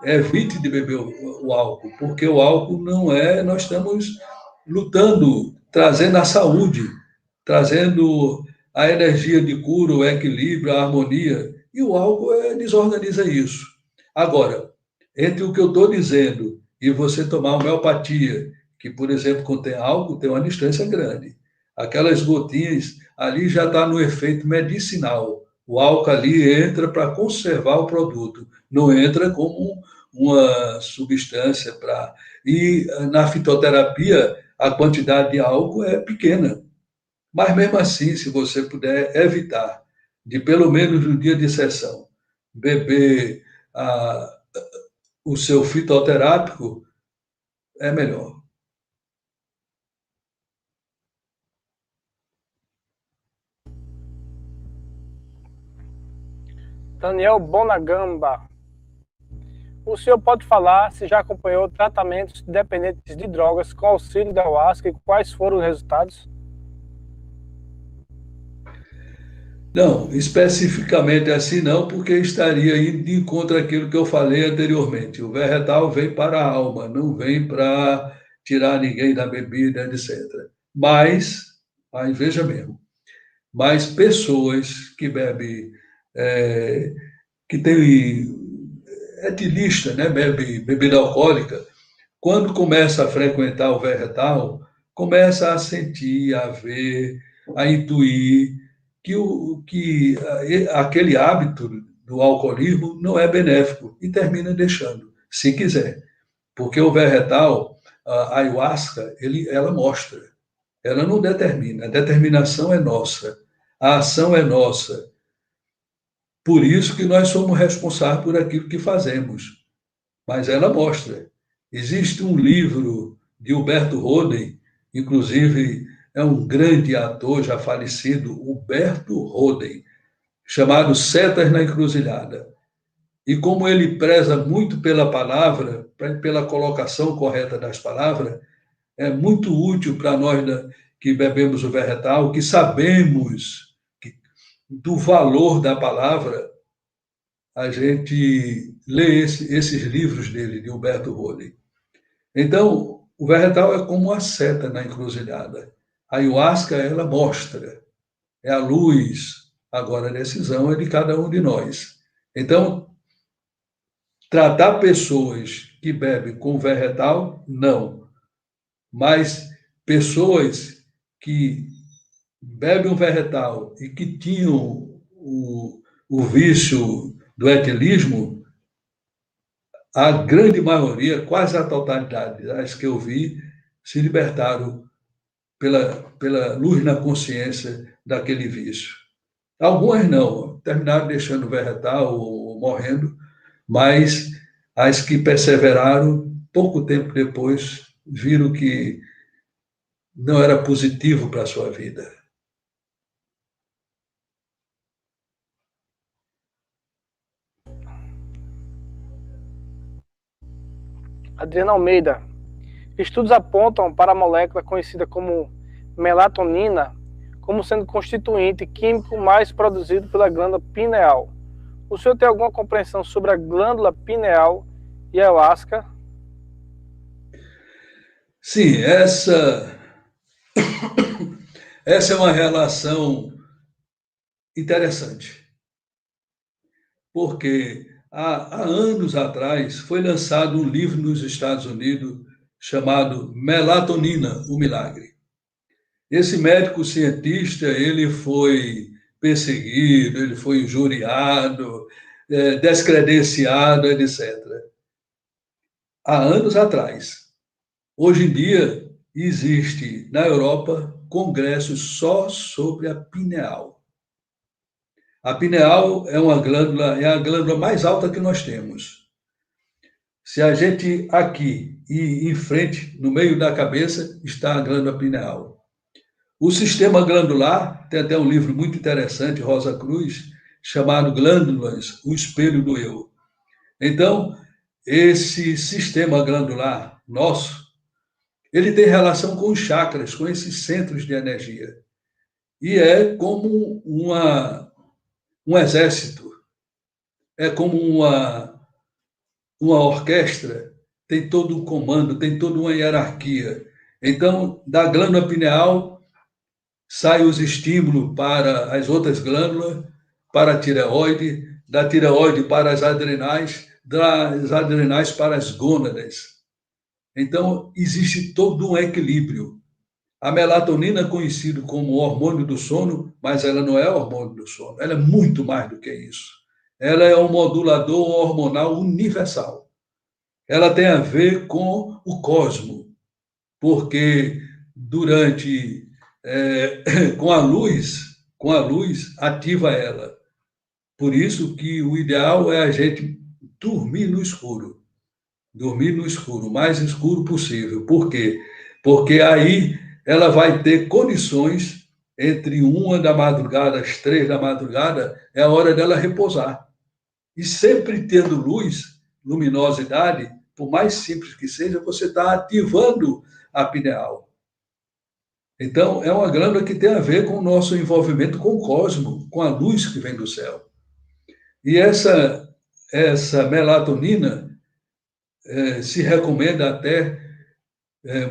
evite de beber o álcool, porque o álcool não é. Nós estamos lutando, trazendo a saúde, trazendo a energia de cura, o equilíbrio, a harmonia, e o álcool desorganiza isso. Agora, entre o que eu estou dizendo e você tomar homeopatia, que, por exemplo, contém álcool, tem uma distância grande. Aquelas gotinhas ali já está no efeito medicinal. O álcool ali entra para conservar o produto, não entra como uma substância para... E na fitoterapia, a quantidade de álcool é pequena. Mas mesmo assim, se você puder evitar de, pelo menos no dia de sessão, beber o seu fitoterápico, é melhor. Daniel Bonagamba. O senhor pode falar se já acompanhou tratamentos dependentes de drogas com auxílio da ayahuasca e quais foram os resultados? Não, especificamente assim não, porque estaria indo de encontro àquilo que eu falei anteriormente. O vegetal vem para a alma, não vem para tirar ninguém da bebida, etc. Mas veja mesmo, mas pessoas que bebem, que tem etilista, né, bebe bebida alcoólica, quando começa a frequentar o vegetal, começa a sentir, a ver, a intuir que aquele hábito do alcoolismo não é benéfico e termina deixando, se quiser. Porque o vegetal, a ayahuasca, ela mostra, ela não determina, a determinação é nossa, a ação é nossa. Por isso que nós somos responsáveis por aquilo que fazemos. Mas ela mostra. Existe um livro de Humberto Roden, inclusive é um grande ator já falecido, Humberto Roden, chamado Setas na Encruzilhada. E como ele preza muito pela palavra, pela colocação correta das palavras, é muito útil para nós que bebemos o vegetal, que sabemos do valor da palavra, a gente lê esses livros dele, de Humberto Roden. Então, o vegetal é como a seta na encruzilhada. A ayahuasca, ela mostra, é a luz. Agora, a decisão é de cada um de nós. Então, tratar pessoas que bebem com vegetal, não. Mas pessoas que bebem um vegetal e que tinham o vício do etilismo, a grande maioria, quase a totalidade das que eu vi, se libertaram pela luz na consciência daquele vício. Algumas não, terminaram deixando o vegetal ou morrendo, mas as que perseveraram, pouco tempo depois, viram que não era positivo para a sua vida. Adriana Almeida. Estudos apontam para a molécula conhecida como melatonina como sendo constituinte químico mais produzido pela glândula pineal. O senhor tem alguma compreensão sobre a glândula pineal e a ayahuasca? Sim, essa é uma relação interessante, porque há anos atrás foi lançado um livro nos Estados Unidos chamado Melatonina, o Milagre. Esse médico cientista, ele foi perseguido, ele foi injuriado, descredenciado, etc. Há anos atrás. Hoje em dia, existe na Europa congressos só sobre a pineal. A pineal é a glândula mais alta que nós temos. Se a gente aqui e em frente, no meio da cabeça, está a glândula pineal. O sistema glandular, tem até um livro muito interessante, Rosa Cruz, chamado Glândulas, o Espelho do Eu. Então, esse sistema glandular nosso, ele tem relação com os chakras, com esses centros de energia. E é como um exército, é como uma orquestra, tem todo um comando, tem toda uma hierarquia. Então, da glândula pineal, saem os estímulos para as outras glândulas, para a tireoide, da tireoide para as adrenais, das adrenais para as gônadas. Então, existe todo um equilíbrio. A melatonina é conhecida como hormônio do sono, mas ela não é hormônio do sono, ela é muito mais do que isso. Ela é um modulador hormonal universal. Ela tem a ver com o cosmo, porque durante com a luz ativa ela. Por isso que o ideal é a gente dormir no escuro. Dormir no escuro, o mais escuro possível. Por quê? Porque aí ela vai ter condições entre 1 da madrugada, às 3 da madrugada, é a hora dela repousar. E sempre tendo luz, luminosidade, por mais simples que seja, você está ativando a pineal. Então, é uma glândula que tem a ver com o nosso envolvimento com o cosmos, com a luz que vem do céu. E essa melatonina se recomenda até,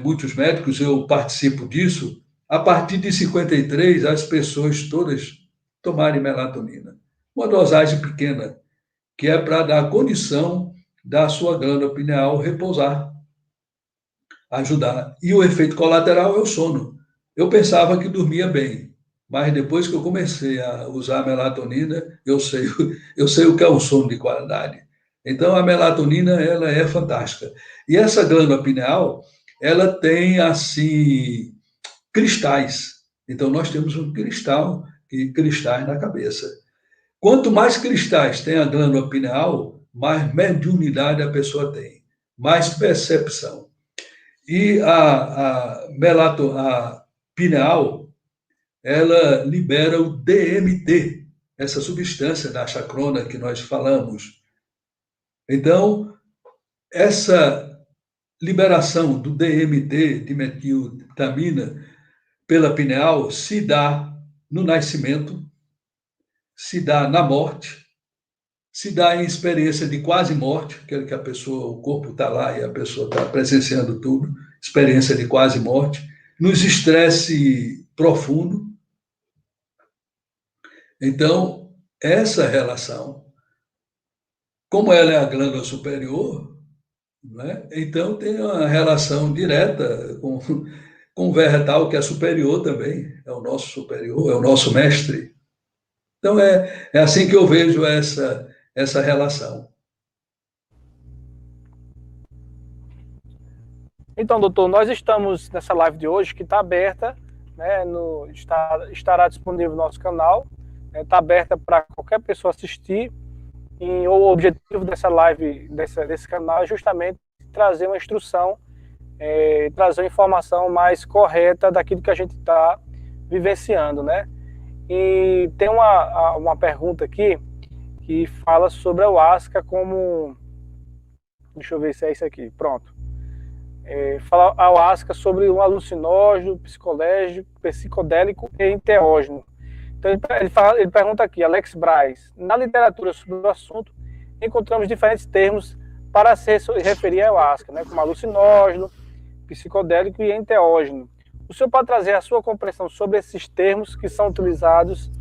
muitos médicos, eu participo disso, a partir de 53, as pessoas todas tomarem melatonina. Uma dosagem pequena, que é para dar condição da sua glândula pineal repousar, ajudar. E o efeito colateral é o sono. Eu pensava que dormia bem, mas depois que eu comecei a usar a melatonina, eu sei o que é o sono de qualidade. Então, a melatonina, ela é fantástica. E essa glândula pineal, ela tem, assim, cristais. Então, nós temos um cristal e cristais na cabeça. Quanto mais cristais tem a glândula pineal, mais mediunidade a pessoa tem, mais percepção. E a pineal, ela libera o DMT, essa substância da chacrona que nós falamos. Então, essa liberação do DMT, dimetiltamina, pela pineal, se dá no nascimento, se dá na morte, se dá em experiência de quase morte, que a pessoa, o corpo está lá e a pessoa está presenciando tudo, experiência de quase morte, nos estresse profundo. Então, essa relação, como ela é a glândula superior, né? Então tem uma relação direta com o vegetal, que é superior também, é o nosso superior, é o nosso mestre. Então, é assim que eu vejo essa relação. Então, doutor, nós estamos nessa live de hoje que está aberta, né, estará disponível no nosso canal, está aberta para qualquer pessoa assistir. E o objetivo dessa live, desse canal, é justamente trazer uma instrução, trazer uma informação mais correta daquilo que a gente está vivenciando, né? E tem uma pergunta aqui que fala sobre a ayahuasca como... Deixa eu ver se é isso aqui. Pronto. Fala a ayahuasca sobre um alucinógeno, psicodélico e enteógeno. Então ele pergunta aqui, Alex Braz, na literatura sobre o assunto, encontramos diferentes termos para se referir à ayahuasca, né, como alucinógeno, psicodélico e enteógeno. O senhor pode trazer a sua compreensão sobre esses termos que são utilizados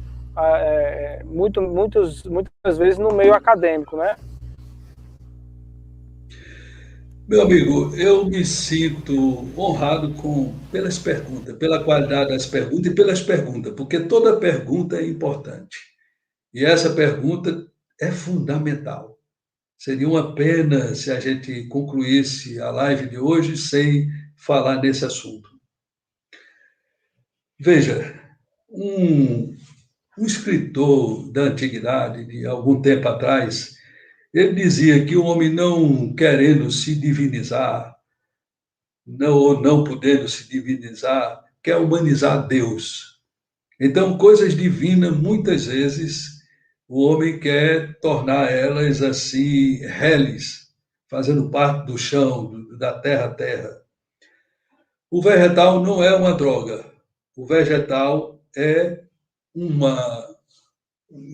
muitas vezes no meio acadêmico, né? Meu amigo, eu me sinto honrado pelas perguntas, pela qualidade das perguntas e pelas perguntas, porque toda pergunta é importante. E essa pergunta é fundamental. Seria uma pena se a gente concluísse a live de hoje sem falar nesse assunto. Veja, um escritor da antiguidade, de algum tempo atrás, ele dizia que o homem não querendo se divinizar, não podendo se divinizar, quer humanizar Deus. Então, coisas divinas, muitas vezes, o homem quer tornar elas assim, reles, fazendo parte do chão, da terra a terra. O vegetal não é uma droga. O vegetal é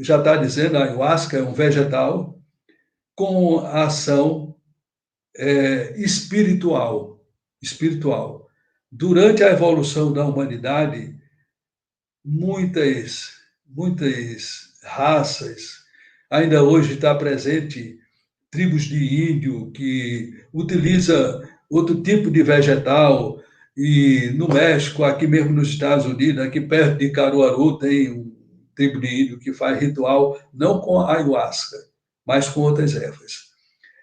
já está dizendo, a ayahuasca é um vegetal com ação espiritual. Durante a evolução da humanidade, muitas raças, ainda hoje está presente tribos de índio que utiliza outro tipo de vegetal E no México, aqui mesmo nos Estados Unidos, aqui perto de Caruaru, tem um tribo de índio que faz ritual não com ayahuasca, mas com outras ervas.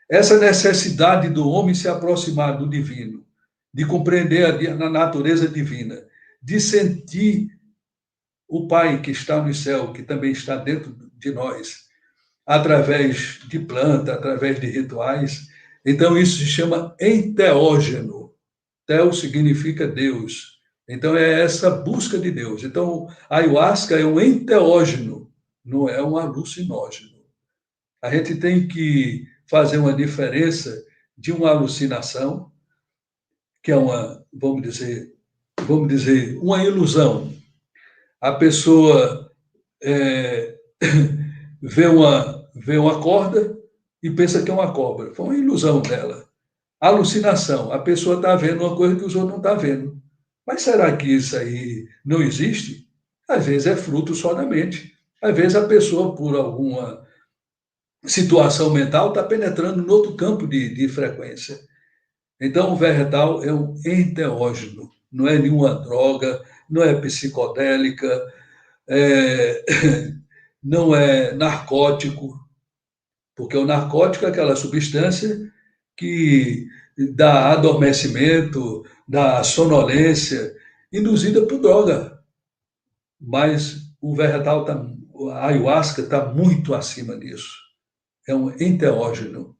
Essa necessidade do homem se aproximar do divino, de compreender a natureza divina, de sentir o Pai que está no céu, que também está dentro de nós, através de planta, através de rituais. Então, isso se chama enteógeno. Teo significa Deus. Então, é essa busca de Deus. Então, a ayahuasca é um enteógeno, não é um alucinógeno. A gente tem que fazer uma diferença de uma alucinação, que é uma, vamos dizer, uma ilusão. A pessoa vê uma corda e pensa que é uma cobra. Foi uma ilusão dela. Alucinação. A pessoa está vendo uma coisa que os outros não estão vendo. Mas será que isso aí não existe? Às vezes é fruto só da mente. Às vezes a pessoa, por alguma situação mental, está penetrando no outro campo de frequência. Então, o vegetal é um enteógeno, não é nenhuma droga, não é psicodélica, não é narcótico, porque o narcótico é aquela substância que dá adormecimento, dá sonolência, induzida por droga. Mas o vegetal, a ayahuasca está muito acima disso. É um enteógeno.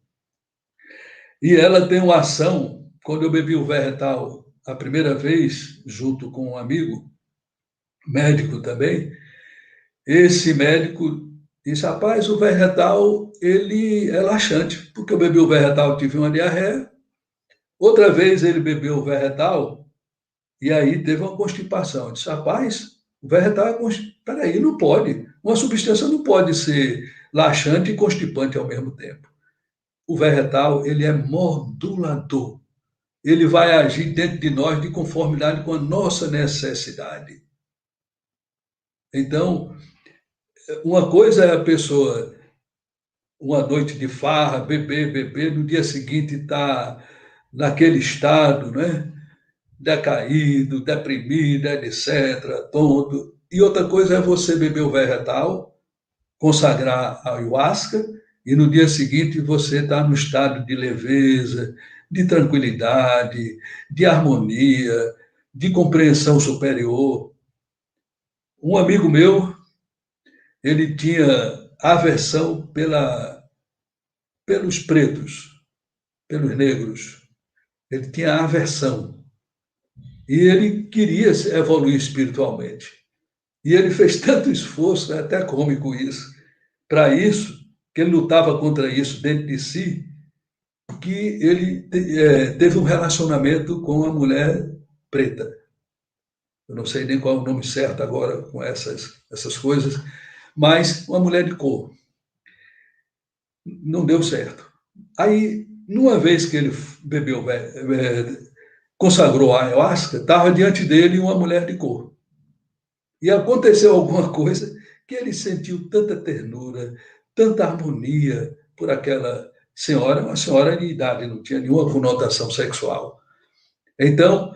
E ela tem uma ação, quando eu bebi o vegetal a primeira vez, junto com um amigo, médico também, esse médico disse, rapaz, o vegetal, ele é laxante, porque eu bebi o vegetal, tive uma diarreia, outra vez ele bebeu o vegetal, e aí teve uma constipação. Eu disse, rapaz, o vegetal é constipante. Peraí, não pode. Uma substância não pode ser laxante e constipante ao mesmo tempo. O vegetal, ele é modulador. Ele vai agir dentro de nós de conformidade com a nossa necessidade. Então, uma coisa é a pessoa, uma noite de farra, beber, no dia seguinte está naquele estado, né? Decaído, deprimido, etc., tonto. E outra coisa é você beber o vegetal, consagrar a ayahuasca, e no dia seguinte você está no estado de leveza, de tranquilidade, de harmonia, de compreensão superior. Um amigo meu, ele tinha aversão pelos pretos, pelos negros. Ele tinha aversão. E ele queria evoluir espiritualmente. E ele fez tanto esforço, é até cômico isso, para isso, que ele lutava contra isso dentro de si, que ele teve um relacionamento com uma mulher preta. Eu não sei nem qual é o nome certo agora com essas coisas, mas uma mulher de cor. Não deu certo. Aí, numa vez que ele bebeu, consagrou a ayahuasca, estava diante dele uma mulher de cor. E aconteceu alguma coisa que ele sentiu tanta ternura, tanta harmonia por aquela senhora, uma senhora de idade, não tinha nenhuma conotação sexual. Então,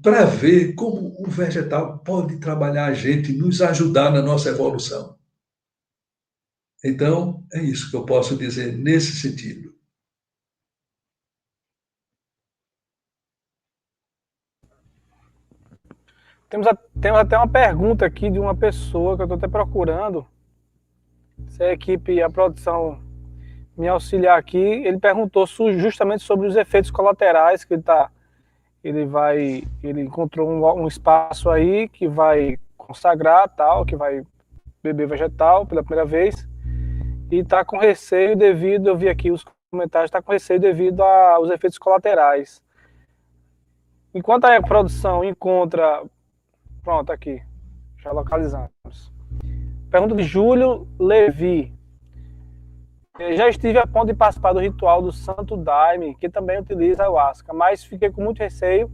para ver como o vegetal pode trabalhar a gente, nos ajudar na nossa evolução. Então, é isso que eu posso dizer nesse sentido. Temos até uma pergunta aqui de uma pessoa que eu estou até procurando. Se a equipe, a produção me auxiliar aqui, ele perguntou justamente sobre os efeitos colaterais que ele encontrou um espaço aí que vai consagrar tal, que vai beber vegetal pela primeira vez e está com receio devido, eu vi aqui os comentários, está com receio devido aos efeitos colaterais. Enquanto a produção encontra, pronto, aqui, já localizamos. Pergunta de Júlio Levi. Já estive a ponto de participar do ritual do Santo Daime, que também utiliza ayahuasca, mas fiquei com muito receio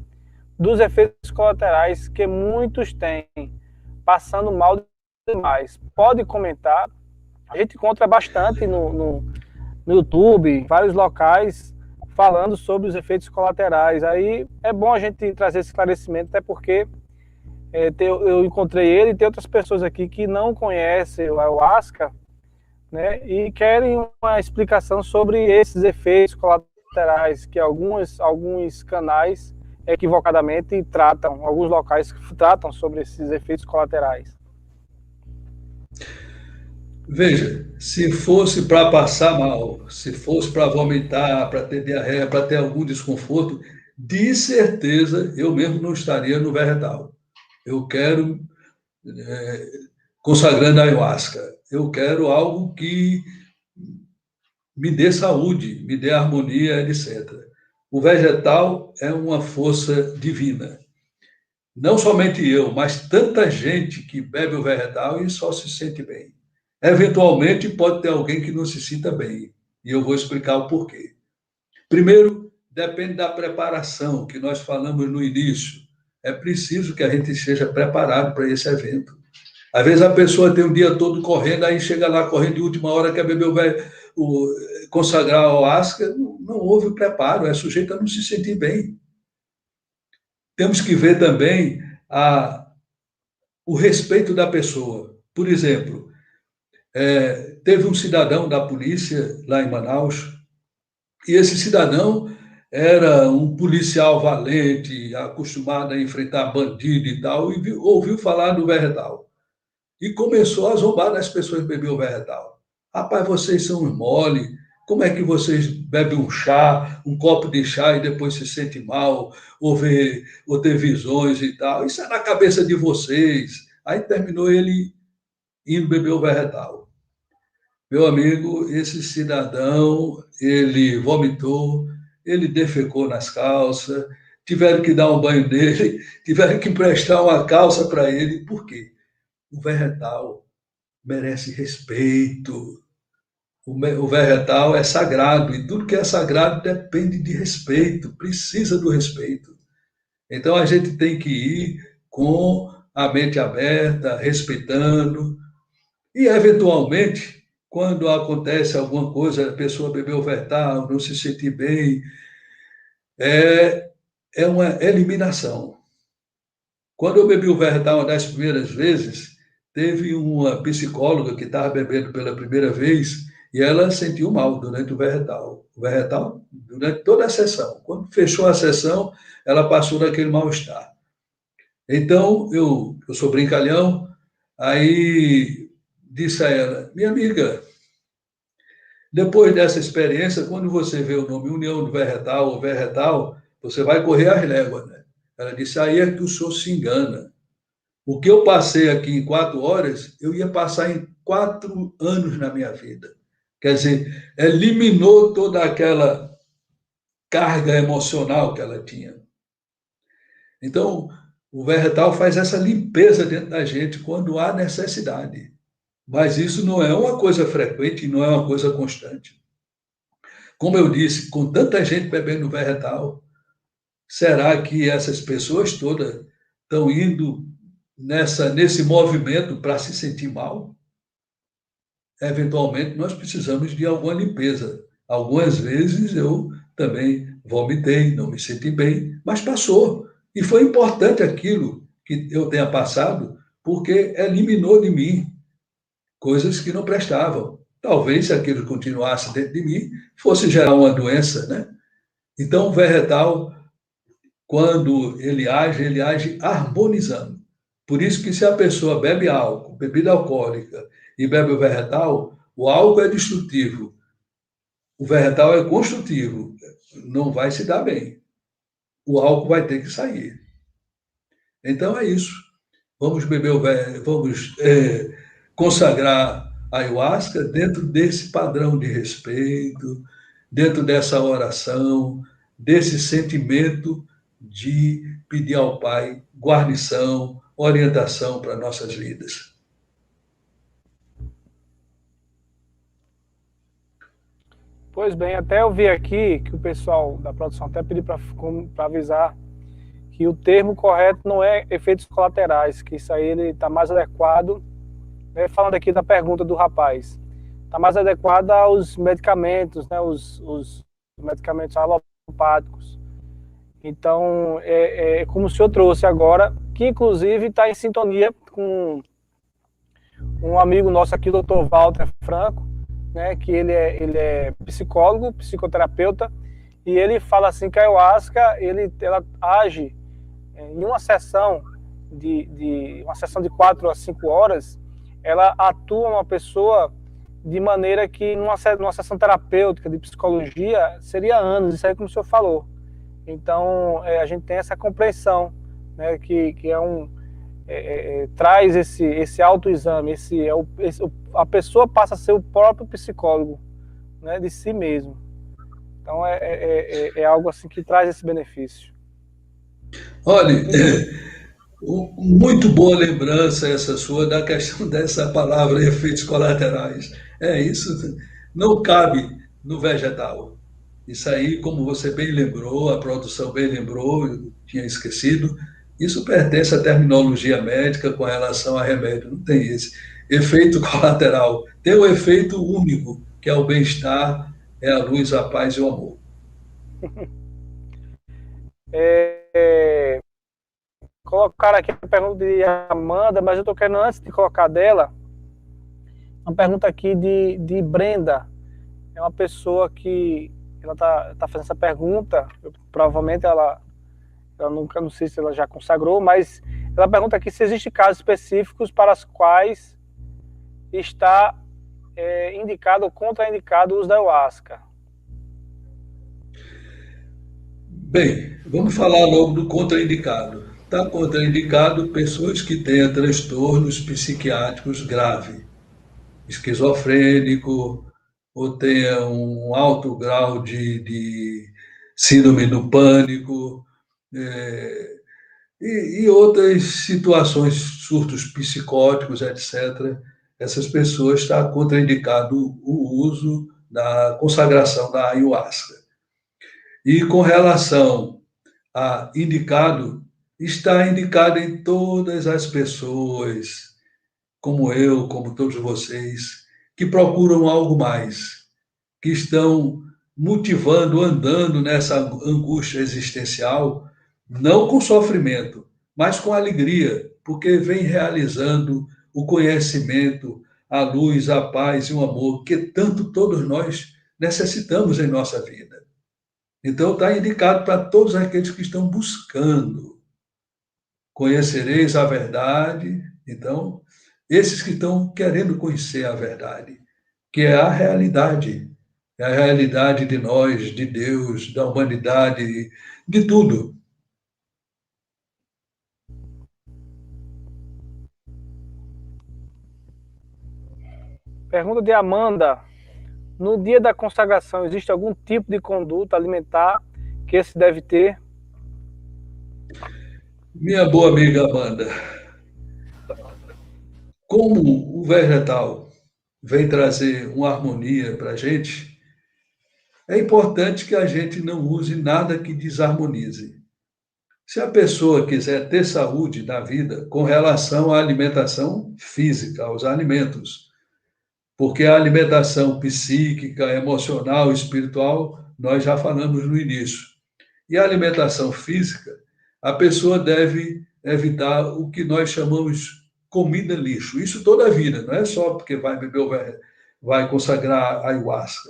dos efeitos colaterais que muitos têm, passando mal demais. Pode comentar. A gente encontra bastante no YouTube, em vários locais, falando sobre os efeitos colaterais. Aí é bom a gente trazer esse esclarecimento, até porque eu encontrei ele e tem outras pessoas aqui que não conhecem o ayahuasca, né, e querem uma explicação sobre esses efeitos colaterais que alguns canais equivocadamente tratam, alguns locais tratam sobre esses efeitos colaterais. Veja, se fosse para passar mal, se fosse para vomitar, para ter diarreia, para ter algum desconforto, de certeza eu mesmo não estaria no vegetal. Eu quero, consagrando a ayahuasca, eu quero algo que me dê saúde, me dê harmonia, etc. O vegetal é uma força divina. Não somente eu, mas tanta gente que bebe o vegetal e só se sente bem. Eventualmente, pode ter alguém que não se sinta bem. E eu vou explicar o porquê. Primeiro, depende da preparação, que nós falamos no início. É preciso que a gente esteja preparado para esse evento. Às vezes a pessoa tem o dia todo correndo, aí chega lá correndo de última hora, quer beber consagrar o ayahuasca, não houve o preparo, é sujeito a não se sentir bem. Temos que ver também o respeito da pessoa. Por exemplo, teve um cidadão da polícia lá em Manaus, e esse cidadão era um policial valente, acostumado a enfrentar bandido e tal, e ouviu falar do vegetal. E começou a zombar das pessoas que bebiam o vegetal. Rapaz, vocês são uns mole, como é que vocês bebem um chá, um copo de chá e depois se sentem mal, ou ter visões e tal? Isso é na cabeça de vocês. Aí terminou ele indo beber o vegetal. Meu amigo, esse cidadão, ele vomitou, ele defecou nas calças, tiveram que dar um banho nele, tiveram que emprestar uma calça para ele. Por quê? O vegetal merece respeito. O vegetal é sagrado e tudo que é sagrado depende de respeito, precisa do respeito. Então a gente tem que ir com a mente aberta, respeitando e, eventualmente, quando acontece alguma coisa, a pessoa bebeu o vegetal, não se sentir bem, é uma eliminação. Quando eu bebi o vegetal uma das primeiras vezes, teve uma psicóloga que estava bebendo pela primeira vez e ela sentiu mal durante o vegetal. O vegetal, durante toda a sessão. Quando fechou a sessão, ela passou daquele mal-estar. Então, eu sou brincalhão, aí disse a ela, minha amiga, depois dessa experiência, quando você vê o nome União do Vegetal ou Vegetal, você vai correr as léguas, né? Ela disse, aí é que o senhor se engana. O que eu passei aqui em 4 horas, eu ia passar em 4 anos na minha vida. Quer dizer, eliminou toda aquela carga emocional que ela tinha. Então, o vegetal faz essa limpeza dentro da gente quando há necessidade. Mas isso não é uma coisa frequente, não é uma coisa constante. Como eu disse, com tanta gente bebendo vegetal, será que essas pessoas todas estão indo nesse movimento para se sentir mal? Eventualmente, nós precisamos de alguma limpeza. Algumas vezes eu também vomitei, não me senti bem, mas passou. E foi importante aquilo que eu tenha passado, porque eliminou de mim coisas que não prestavam. Talvez, se aquilo continuasse dentro de mim, fosse gerar uma doença, né? Então, o vegetal, quando ele age harmonizando. Por isso que se a pessoa bebe álcool, bebida alcoólica, e bebe o vegetal, o álcool é destrutivo, o vegetal é construtivo, não vai se dar bem. O álcool vai ter que sair. Então é isso. Vamos consagrar a ayahuasca dentro desse padrão de respeito, dentro dessa oração, desse sentimento de pedir ao Pai guarnição, orientação para nossas vidas. Pois bem, até eu vi aqui que o pessoal da produção até pediu para avisar que o termo correto não é efeitos colaterais, que isso aí ele está mais adequado, né, falando aqui da pergunta do rapaz, está mais adequado aos medicamentos, né, os medicamentos alopáticos. Então, como o senhor trouxe agora, que inclusive está em sintonia com um amigo nosso aqui, o Dr. Walter Franco, né, que ele é psicólogo, psicoterapeuta, e ele fala assim que a ayahuasca, ela age em uma sessão uma sessão de 4 a 5 horas, ela atua uma pessoa de maneira que numa sessão terapêutica de psicologia seria anos, isso aí como o senhor falou. Então, a gente tem essa compreensão, né, que traz esse autoexame, a pessoa passa a ser o próprio psicólogo, né, de si mesmo. Então, é algo assim que traz esse benefício. Olha, muito boa lembrança essa sua da questão dessa palavra efeitos colaterais. Isso não cabe no vegetal. Isso aí, como você bem lembrou, a produção bem lembrou, eu tinha esquecido, isso pertence à terminologia médica com relação a remédio, não tem esse efeito colateral. Tem o efeito único, que é o bem-estar, é a luz, a paz e o amor. Colocaram aqui a pergunta de Amanda, mas eu estou querendo, antes de colocar dela, uma pergunta aqui de Brenda. É uma pessoa que ela tá fazendo essa pergunta, provavelmente ela nunca, não sei se ela já consagrou, mas ela pergunta aqui se existem casos específicos para os quais está indicado ou contraindicado o uso da ayahuasca. Bem, vamos falar logo do contraindicado. Está contraindicado pessoas que tenham transtornos psiquiátricos graves, esquizofrênico, ou tenha um alto grau de síndrome do pânico, e outras situações, surtos psicóticos, etc. Essas pessoas está contraindicado o uso da consagração da ayahuasca. E com relação a indicado, está indicado em todas as pessoas, como eu, como todos vocês, que procuram algo mais, que estão motivando, andando nessa angústia existencial, não com sofrimento, mas com alegria, porque vem realizando o conhecimento, a luz, a paz e o amor que tanto todos nós necessitamos em nossa vida. Então, está indicado para todos aqueles que estão buscando. Conhecereis a verdade. Então, esses que estão querendo conhecer a verdade, que é a realidade. É a realidade de nós, de Deus, da humanidade, de tudo. Pergunta de Amanda. No dia da consagração, existe algum tipo de conduta alimentar que se deve ter? Minha boa amiga Amanda, como o vegetal vem trazer uma harmonia para a gente, é importante que a gente não use nada que desarmonize. Se a pessoa quiser ter saúde na vida com relação à alimentação física, aos alimentos, porque a alimentação psíquica, emocional, espiritual, nós já falamos no início. E a alimentação física, a pessoa deve evitar o que nós chamamos comida lixo. Isso toda a vida, não é só porque vai beber, vai consagrar ayahuasca.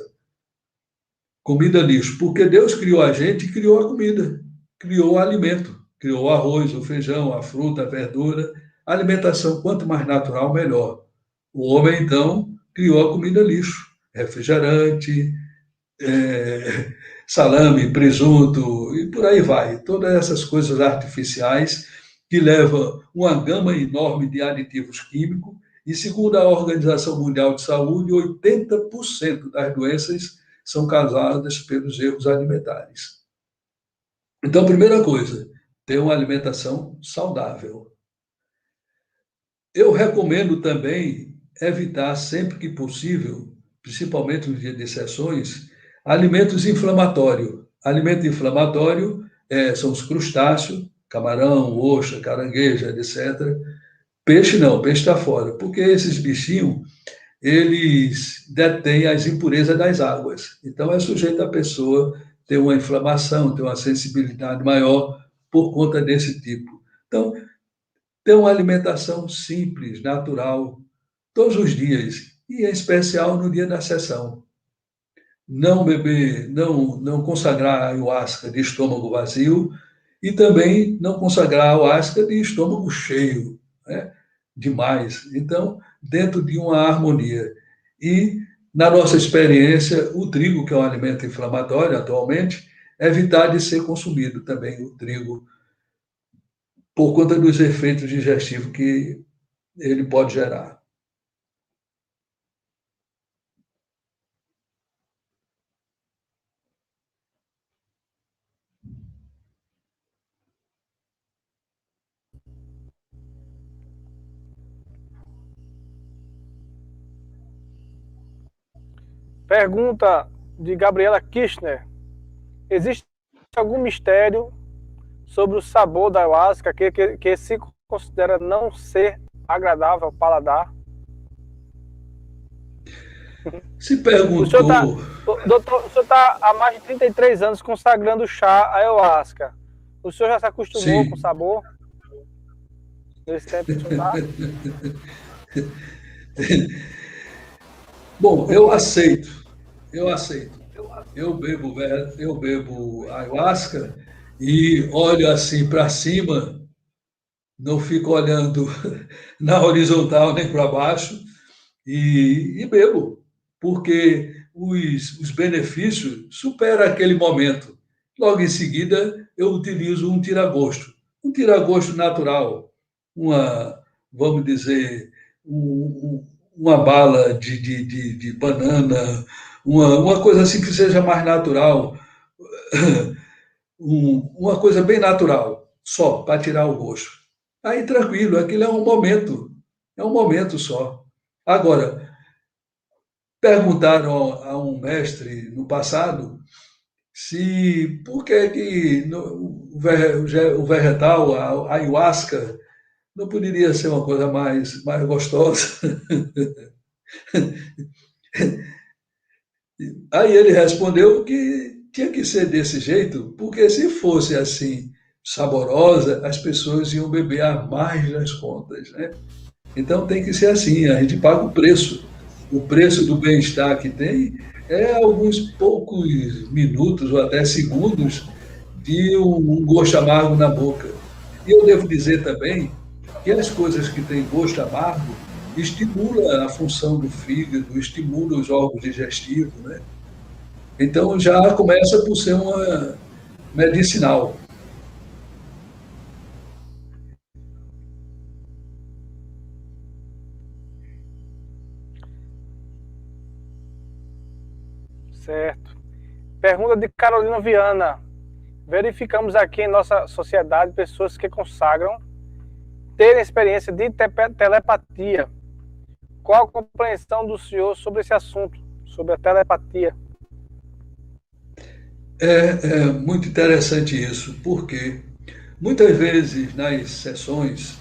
Comida lixo, porque Deus criou a gente e criou a comida, criou o alimento, criou o arroz, o feijão, a fruta, a verdura. A alimentação, quanto mais natural, melhor. O homem, então, criou a comida lixo, refrigerante, salame, presunto, e por aí vai. Todas essas coisas artificiais que levam uma gama enorme de aditivos químicos, e segundo a Organização Mundial de Saúde, 80% das doenças são causadas pelos erros alimentares. Então, primeira coisa, ter uma alimentação saudável. Eu recomendo também evitar, sempre que possível, principalmente no dia de sessões, alimentos inflamatórios. Alimento inflamatório são os crustáceos, camarão, ostra, caranguejo, etc. Peixe não, peixe está fora, porque esses bichinhos, eles detêm as impurezas das águas. Então, é sujeito a pessoa ter uma inflamação, ter uma sensibilidade maior por conta desse tipo. Então, ter uma alimentação simples, natural, todos os dias, e em especial no dia da sessão. Não beber, não consagrar a ayahuasca de estômago vazio e também não consagrar a ayahuasca de estômago cheio, né? Demais. Então, dentro de uma harmonia. E, na nossa experiência, o trigo, que é um alimento inflamatório atualmente, evitar de ser consumido também o trigo, por conta dos efeitos digestivos que ele pode gerar. Pergunta de Gabriela Kirchner. Existe algum mistério sobre o sabor da ayahuasca que se considera não ser agradável ao paladar? Se O senhor está, perguntou, doutor, o senhor está há mais de 33 anos consagrando chá ayahuasca. O senhor já se acostumou com o sim. sabor nesse tempo que o senhor está? Bom, eu aceito, eu aceito. Eu bebo ayahuasca e olho assim para cima, não fico olhando na horizontal nem para baixo e bebo, porque os benefícios superam aquele momento. Logo em seguida, eu utilizo um tiragosto natural, uma, vamos dizer, uma bala de banana, uma coisa assim que seja mais natural, uma coisa bem natural, só para tirar o gosto. Aí tranquilo, aquilo é um momento só. Agora, perguntaram a um mestre no passado se por que o vegetal, a ayahuasca, não poderia ser uma coisa mais gostosa. Aí ele respondeu que tinha que ser desse jeito, porque se fosse assim saborosa, as pessoas iam beber a mais das contas, né? Então tem que ser assim, a gente paga o preço. O preço do bem-estar que tem é alguns poucos minutos ou até segundos de um gosto amargo na boca. E eu devo dizer também que as coisas que têm gosto amargo estimulam a função do fígado, estimulam os órgãos digestivos, né? Então já começa por ser uma medicinal. Certo. Pergunta de Carolina Viana. Verificamos aqui em nossa sociedade pessoas que consagram terem experiência de telepatia. Qual a compreensão do senhor sobre esse assunto, sobre a telepatia? É muito interessante isso, porque muitas vezes nas sessões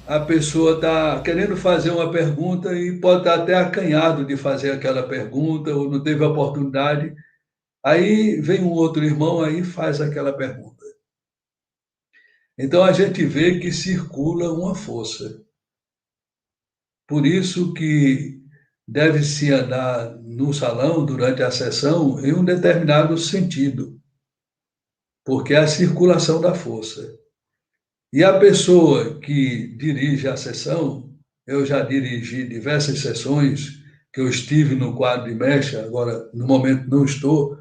a pessoa está querendo fazer uma pergunta e pode estar até acanhado de fazer aquela pergunta ou não teve a oportunidade. Aí vem um outro irmão aí e faz aquela pergunta. Então a gente vê que circula uma força. Por isso que deve-se andar no salão durante a sessão em um determinado sentido, porque é a circulação da força. E a pessoa que dirige a sessão, eu já dirigi diversas sessões, que eu estive no quadro de mestre, agora no momento não estou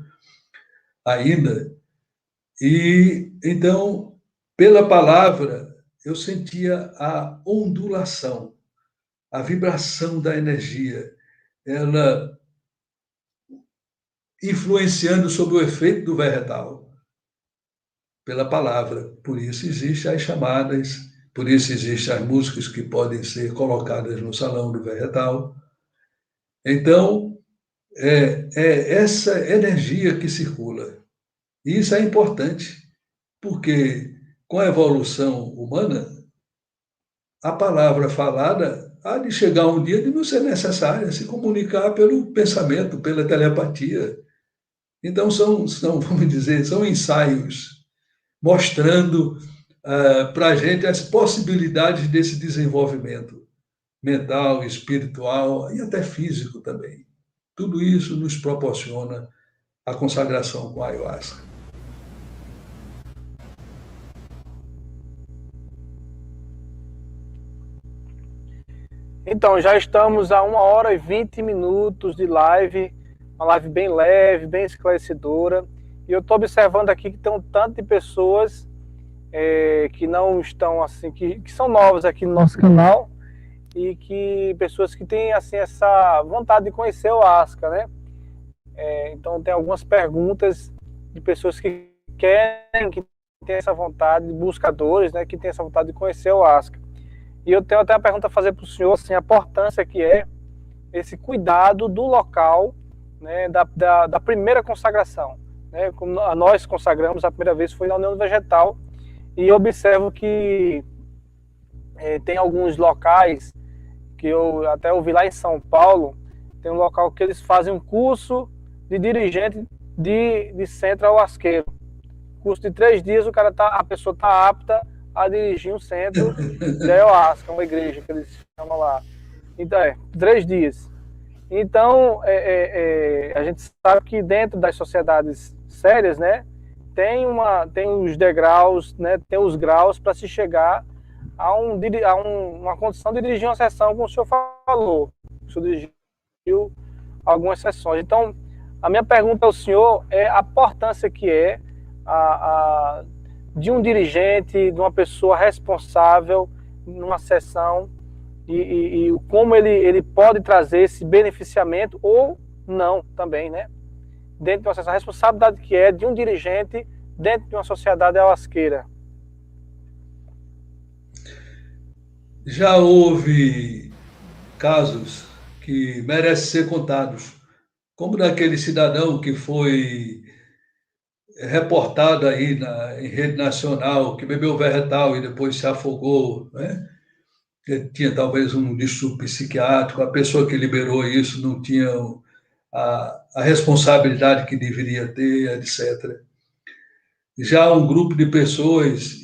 ainda, e então, pela palavra, eu sentia a ondulação, a vibração da energia, ela influenciando sobre o efeito do vegetal, pela palavra. Por isso existem as chamadas, por isso existem as músicas que podem ser colocadas no salão do vegetal. Então, é essa energia que circula. E isso é importante, porque com a evolução humana, a palavra falada há de chegar um dia de não ser necessária, se comunicar pelo pensamento, pela telepatia. Então, vamos dizer, são ensaios mostrando para a gente as possibilidades desse desenvolvimento mental, espiritual e até físico também. Tudo isso nos proporciona a consagração com a ayahuasca. Então, já estamos a 1h20 de live, uma live bem leve, bem esclarecedora. E eu estou observando aqui que tem um tanto de pessoas que não estão assim, que são novas aqui no nosso canal, e que pessoas que têm assim essa vontade de conhecer o Asca, né? Então tem algumas perguntas de pessoas que querem, que têm essa vontade, buscadores, né, que têm essa vontade de conhecer o Asca. E eu tenho até a pergunta a fazer para o senhor, assim, a importância que é esse cuidado do local, né, da primeira consagração, né? Como nós consagramos a primeira vez foi na União Vegetal, e eu observo que tem alguns locais que eu até ouvi lá em São Paulo, tem um local que eles fazem um curso de dirigente de centro ayahuasqueiro. Curso de 3 dias, a pessoa está apta a dirigir um centro de ayahuasca, uma igreja que eles chamam lá. Então, 3 dias. Então, a gente sabe que dentro das sociedades sérias, né, tem os degraus, né, tem os graus para se chegar a uma condição de dirigir uma sessão, como o senhor falou. O senhor dirigiu algumas sessões. Então, a minha pergunta ao senhor é a importância que é de um dirigente, de uma pessoa responsável numa sessão, e como ele pode trazer esse beneficiamento ou não também, né? Dentro de uma sessão, a responsabilidade que é de um dirigente dentro de uma sociedade ayahuasqueira. Já houve casos que merecem ser contados, como daquele cidadão que foi reportado aí em rede nacional, que bebeu vegetal e depois se afogou, né? Tinha talvez um distúrbio psiquiátrico, a pessoa que liberou isso não tinha a responsabilidade que deveria ter, etc. Já um grupo de pessoas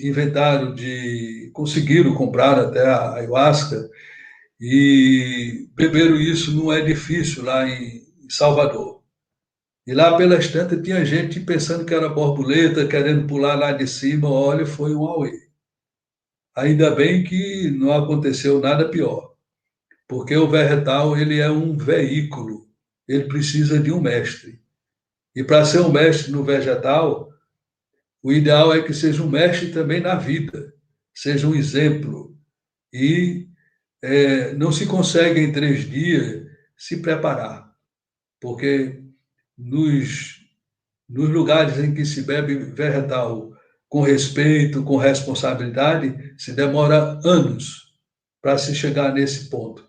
conseguiram comprar até a ayahuasca e beberam isso num edifício lá em Salvador. E lá pela estante tinha gente pensando que era borboleta, querendo pular lá de cima. Olha, foi um auê. Ainda bem que não aconteceu nada pior, porque o vegetal ele é um veículo, ele precisa de um mestre. E para ser um mestre no vegetal, o ideal é que seja um mestre também na vida, seja um exemplo. E não se consegue em 3 dias se preparar, porque nos lugares em que se bebe vegetal com respeito, com responsabilidade, se demora anos para se chegar nesse ponto.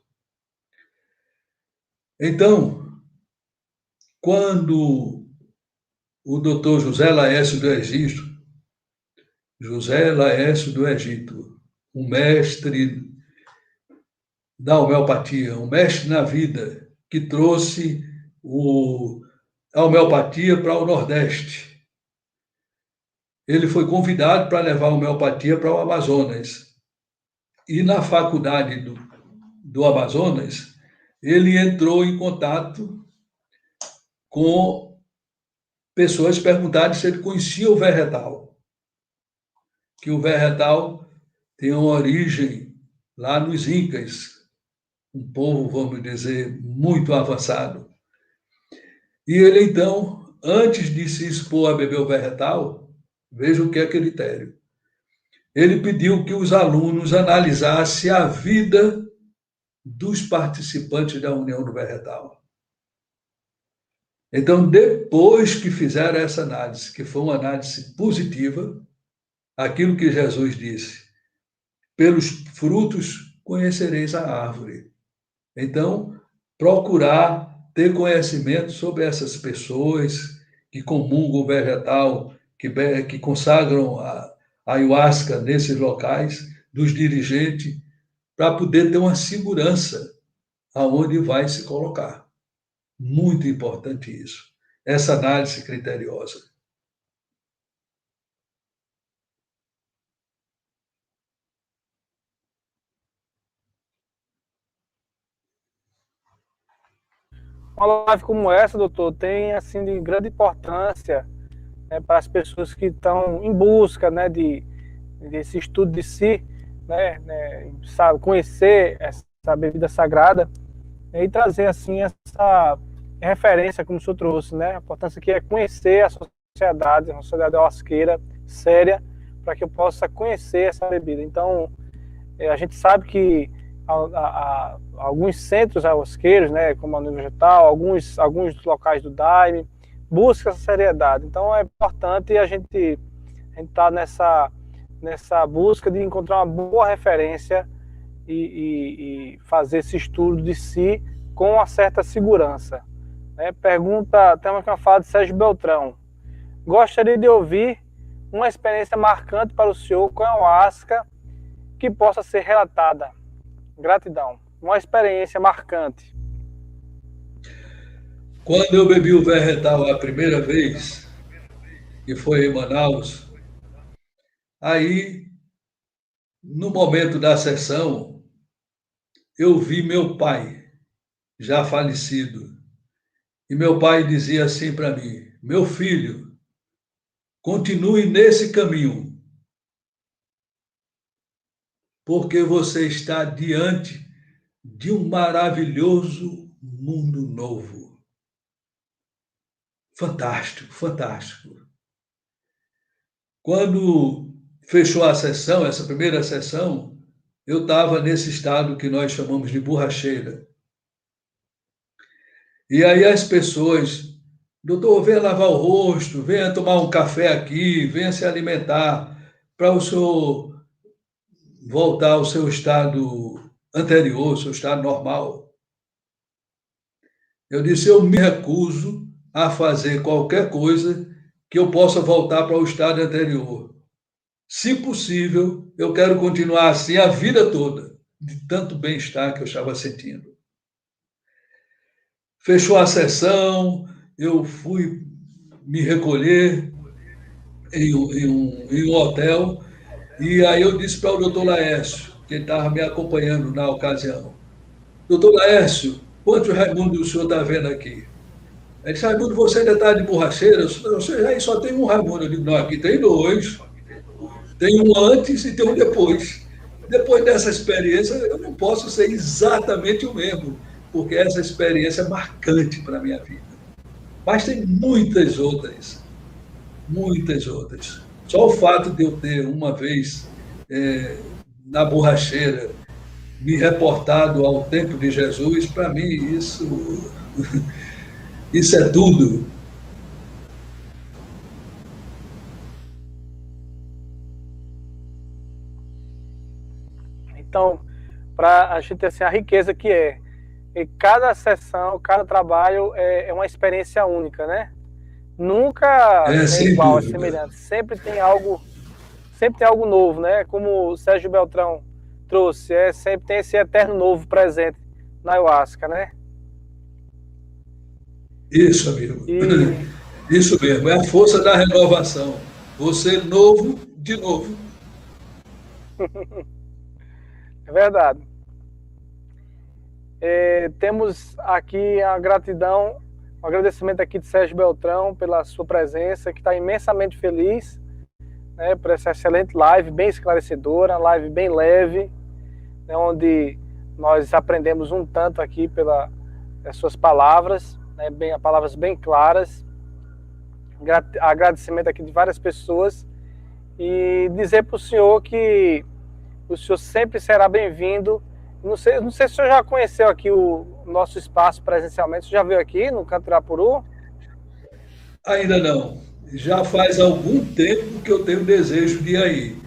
Então, quando o doutor José Laércio do Egito, um mestre da homeopatia, um mestre na vida, que trouxe a homeopatia para o Nordeste. Ele foi convidado para levar a homeopatia para o Amazonas. E na faculdade do Amazonas, ele entrou em contato com pessoas perguntando se ele conhecia o vegetal. Que o vegetal tem uma origem lá nos Incas, um povo, vamos dizer, muito avançado. E ele, então, antes de se expor a beber o vegetal, veja o que é critério. Ele pediu que os alunos analisassem a vida dos participantes da União do Vegetal. Então, depois que fizeram essa análise, que foi uma análise positiva, aquilo que Jesus disse, pelos frutos conhecereis a árvore. Então, procurar ter conhecimento sobre essas pessoas que comungam o vegetal, que consagram a ayahuasca nesses locais, dos dirigentes, para poder ter uma segurança aonde vai se colocar. Muito importante isso, essa análise criteriosa. Uma live como essa, doutor, tem assim de grande importância, né, para as pessoas que estão em busca, né, desse estudo de si, sabe, conhecer essa bebida sagrada, né, e trazer assim essa referência, como o senhor trouxe, né, a importância que é conhecer a sociedade oasqueira séria, para que eu possa conhecer essa bebida. Então, a gente sabe que alguns centros ayahuasqueiros, né, como a União Vegetal, alguns locais do Daime, buscam essa seriedade. Então é importante a gente tá nessa busca de encontrar uma boa referência e fazer esse estudo de si com uma certa segurança. Né? Temos uma fala de Sérgio Beltrão. Gostaria de ouvir uma experiência marcante para o senhor com a ayahuasca que possa ser relatada. Gratidão. Uma experiência marcante. Quando eu bebi o Verretal a primeira vez, que foi em Manaus, aí, no momento da sessão, eu vi meu pai, já falecido. E meu pai dizia assim para mim: meu filho, continue nesse caminho, porque você está diante de um maravilhoso mundo novo. Fantástico, fantástico. Quando fechou a sessão, essa primeira sessão, eu estava nesse estado que nós chamamos de borracheira. E aí as pessoas, doutor, venha lavar o rosto, venha tomar um café aqui, venha se alimentar, para o senhor voltar ao seu estado anterior, seu estado normal. Eu disse, eu me recuso a fazer qualquer coisa que eu possa voltar para o estado anterior. Se possível, eu quero continuar assim a vida toda, de tanto bem-estar que eu estava sentindo. Fechou a sessão, eu fui me recolher em um hotel, e aí eu disse para o doutor Laércio, que ele estava me acompanhando na ocasião, doutor Laércio, quantos Raimundo o senhor está vendo aqui? Ele disse, Raimundo, você ainda está de borracheira? Você aí só tem um Raimundo. Eu digo, não, aqui tem dois. Tem um antes e tem um depois. Depois dessa experiência, eu não posso ser exatamente o mesmo, porque essa experiência é marcante para a minha vida. Mas tem muitas outras, muitas outras. Só o fato de eu ter uma vez na borracheira me reportado ao tempo de Jesus, para mim isso é tudo. Então, para a gente ter assim, a riqueza que é, e cada sessão, cada trabalho é uma experiência única, né? Nunca é Sem igual, é dúvida. semelhante. Sempre tem algo novo, né? Como o Sérgio Beltrão trouxe, sempre tem esse eterno novo presente na ayahuasca, né? Isso, amigo. Isso mesmo, é a força da renovação. Você novo, de novo. É verdade. Temos aqui a gratidão, um agradecimento aqui de Sérgio Beltrão pela sua presença, que está imensamente feliz, né, por essa excelente live, bem esclarecedora, live bem leve, né, onde nós aprendemos um tanto aqui pelas suas palavras, né, palavras bem claras. Agradecimento aqui de várias pessoas e dizer para o senhor que o senhor sempre será bem-vindo. Não sei se o senhor já conheceu aqui o nosso espaço presencialmente. Você já veio aqui no Canto Irapuru? Ainda não. Já faz algum tempo que eu tenho desejo de ir aí.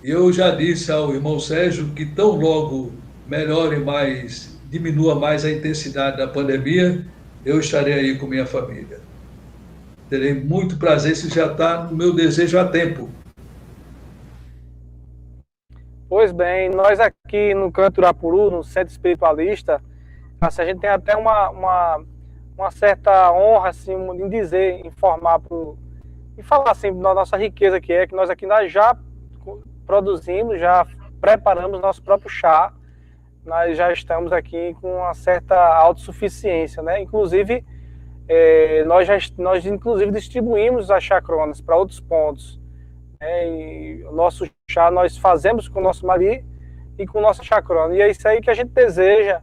Eu já disse ao irmão Sérgio que tão logo melhore mais, diminua mais a intensidade da pandemia, eu estarei aí com minha família. Terei muito prazer, se já está no meu desejo há tempo. Pois bem, nós aqui no Canto Urapuru, no Centro Espiritualista, assim, a gente tem até uma certa honra assim, em dizer, informar e falar assim da nossa riqueza que nós aqui nós já produzimos, já preparamos nosso próprio chá, nós já estamos aqui com uma certa autossuficiência, né? Inclusive, nós inclusive distribuímos as chacronas para outros pontos. E o nosso chá nós fazemos com o nosso mari e com nossa chacrona. E é isso aí que a gente deseja,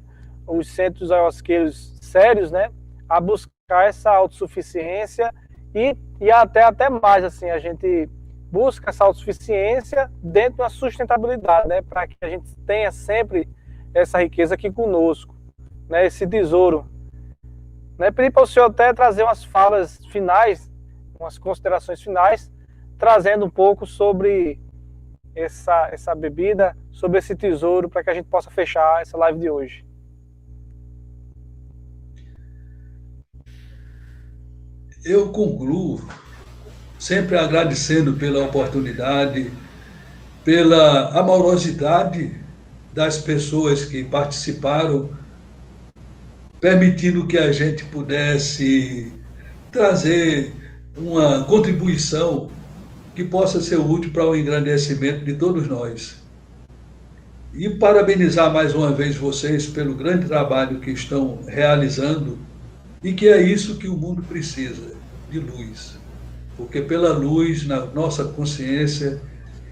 os centros ayahuasqueiros sérios, né? A buscar essa autossuficiência e até mais, assim, a gente busca essa autossuficiência dentro da sustentabilidade, né? Para que a gente tenha sempre essa riqueza aqui conosco, né? Esse tesouro. Né? Pedir para o senhor até trazer umas falas finais, umas considerações finais, trazendo um pouco sobre essa bebida, sobre esse tesouro, para que a gente possa fechar essa live de hoje. Eu concluo sempre agradecendo pela oportunidade, pela amorosidade das pessoas que participaram, permitindo que a gente pudesse trazer uma contribuição que possa ser útil para o engrandecimento de todos nós. E parabenizar mais uma vez vocês pelo grande trabalho que estão realizando e que é isso que o mundo precisa, de luz. Porque pela luz, na nossa consciência,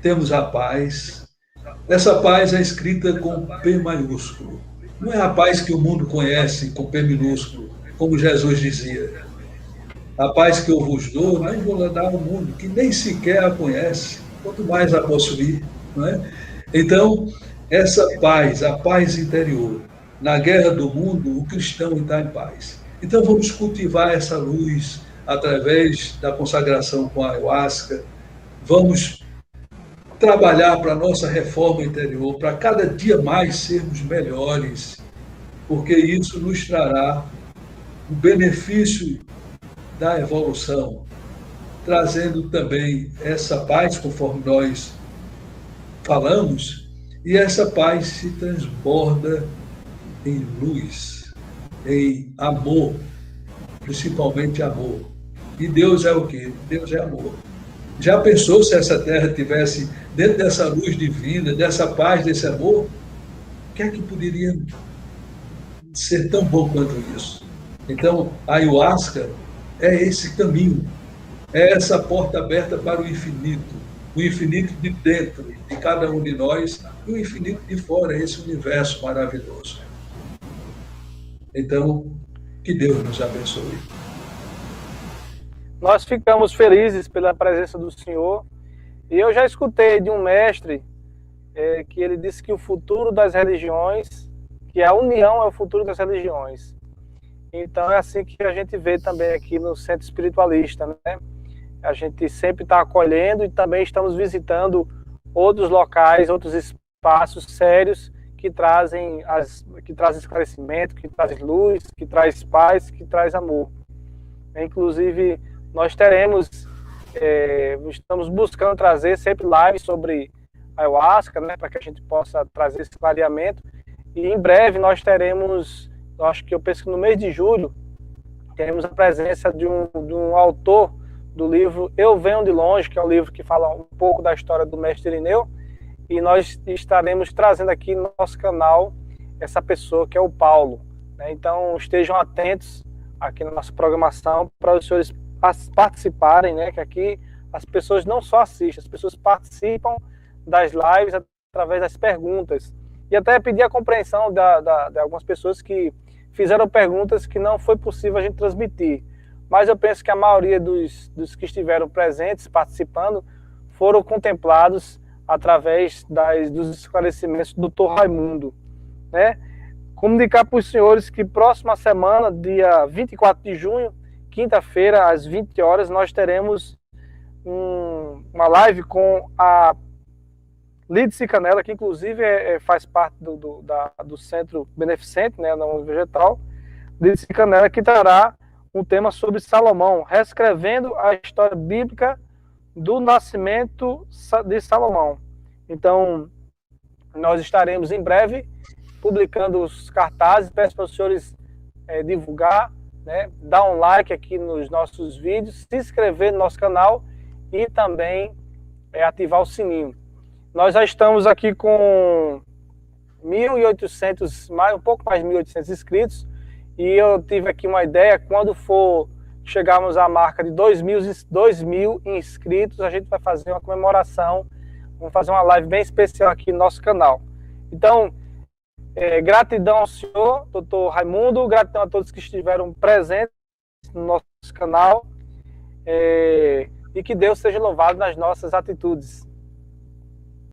temos a paz. Essa paz é escrita com P maiúsculo. Não é a paz que o mundo conhece com P minúsculo, como Jesus dizia. A paz que eu vos dou, não vou dar ao mundo, que nem sequer a conhece, quanto mais a possuir. Não é? Então, essa paz, a paz interior, na guerra do mundo, o cristão está em paz. Então, vamos cultivar essa luz através da consagração com a ayahuasca, vamos trabalhar para a nossa reforma interior, para cada dia mais sermos melhores, porque isso nos trará o benefício da evolução, trazendo também essa paz, conforme nós falamos, e essa paz se transborda em luz, em amor, principalmente amor. E Deus é o quê? Deus é amor. Já pensou se essa terra tivesse dentro dessa luz divina, dessa paz, desse amor? O que é que poderia ser tão bom quanto isso? Então, a ayahuasca é esse caminho, é essa porta aberta para o infinito de dentro de cada um de nós e o infinito de fora, esse universo maravilhoso. Então, que Deus nos abençoe. Nós ficamos felizes pela presença do senhor, e eu já escutei de um mestre que ele disse que o futuro das religiões, que a união é o futuro das religiões. Então é assim que a gente vê também aqui no Centro Espiritualista, né? A gente sempre está acolhendo e também estamos visitando outros locais, outros espaços sérios que trazem esclarecimento, que trazem luz, que traz paz, que traz amor. Inclusive, nós estamos buscando trazer sempre lives sobre ayahuasca, né, para que a gente possa trazer esse clareamento. E em breve nós teremos, eu penso que no mês de julho, teremos a presença de um autor do livro Eu Venho de Longe, que é um livro que fala um pouco da história do mestre Irineu, e nós estaremos trazendo aqui no nosso canal essa pessoa que é o Paulo. Né? Então estejam atentos aqui na nossa programação para os senhores participarem, né? Que aqui as pessoas não só assistem, as pessoas participam das lives através das perguntas. E até pedir a compreensão de algumas pessoas que fizeram perguntas que não foi possível a gente transmitir. Mas eu penso que a maioria dos que estiveram presentes, participando, foram contemplados através dos esclarecimentos do Dr. Raimundo. Né? Comunicar para os senhores que próxima semana, dia 24 de junho, quinta-feira, às 20 horas, nós teremos uma live com a Lídice Canela, que inclusive faz parte do Centro Beneficente, né, na União Vegetal. Lídice Canela, que trará um tema sobre Salomão, reescrevendo a história bíblica do nascimento de Salomão. Então, Nós estaremos em breve publicando os cartazes. Peço para os senhores divulgar, né? Dar um like aqui nos nossos vídeos, se inscrever no nosso canal e também ativar o sininho. Nós já estamos aqui com 1.800, um pouco mais de 1.800 inscritos, e eu tive aqui uma ideia: quando for chegarmos à marca de 2.000 inscritos, a gente vai fazer uma comemoração, vamos fazer uma live bem especial aqui no nosso canal. Então, gratidão ao senhor, doutor Raimundo, gratidão a todos que estiveram presentes no nosso canal, e que Deus seja louvado nas nossas atitudes.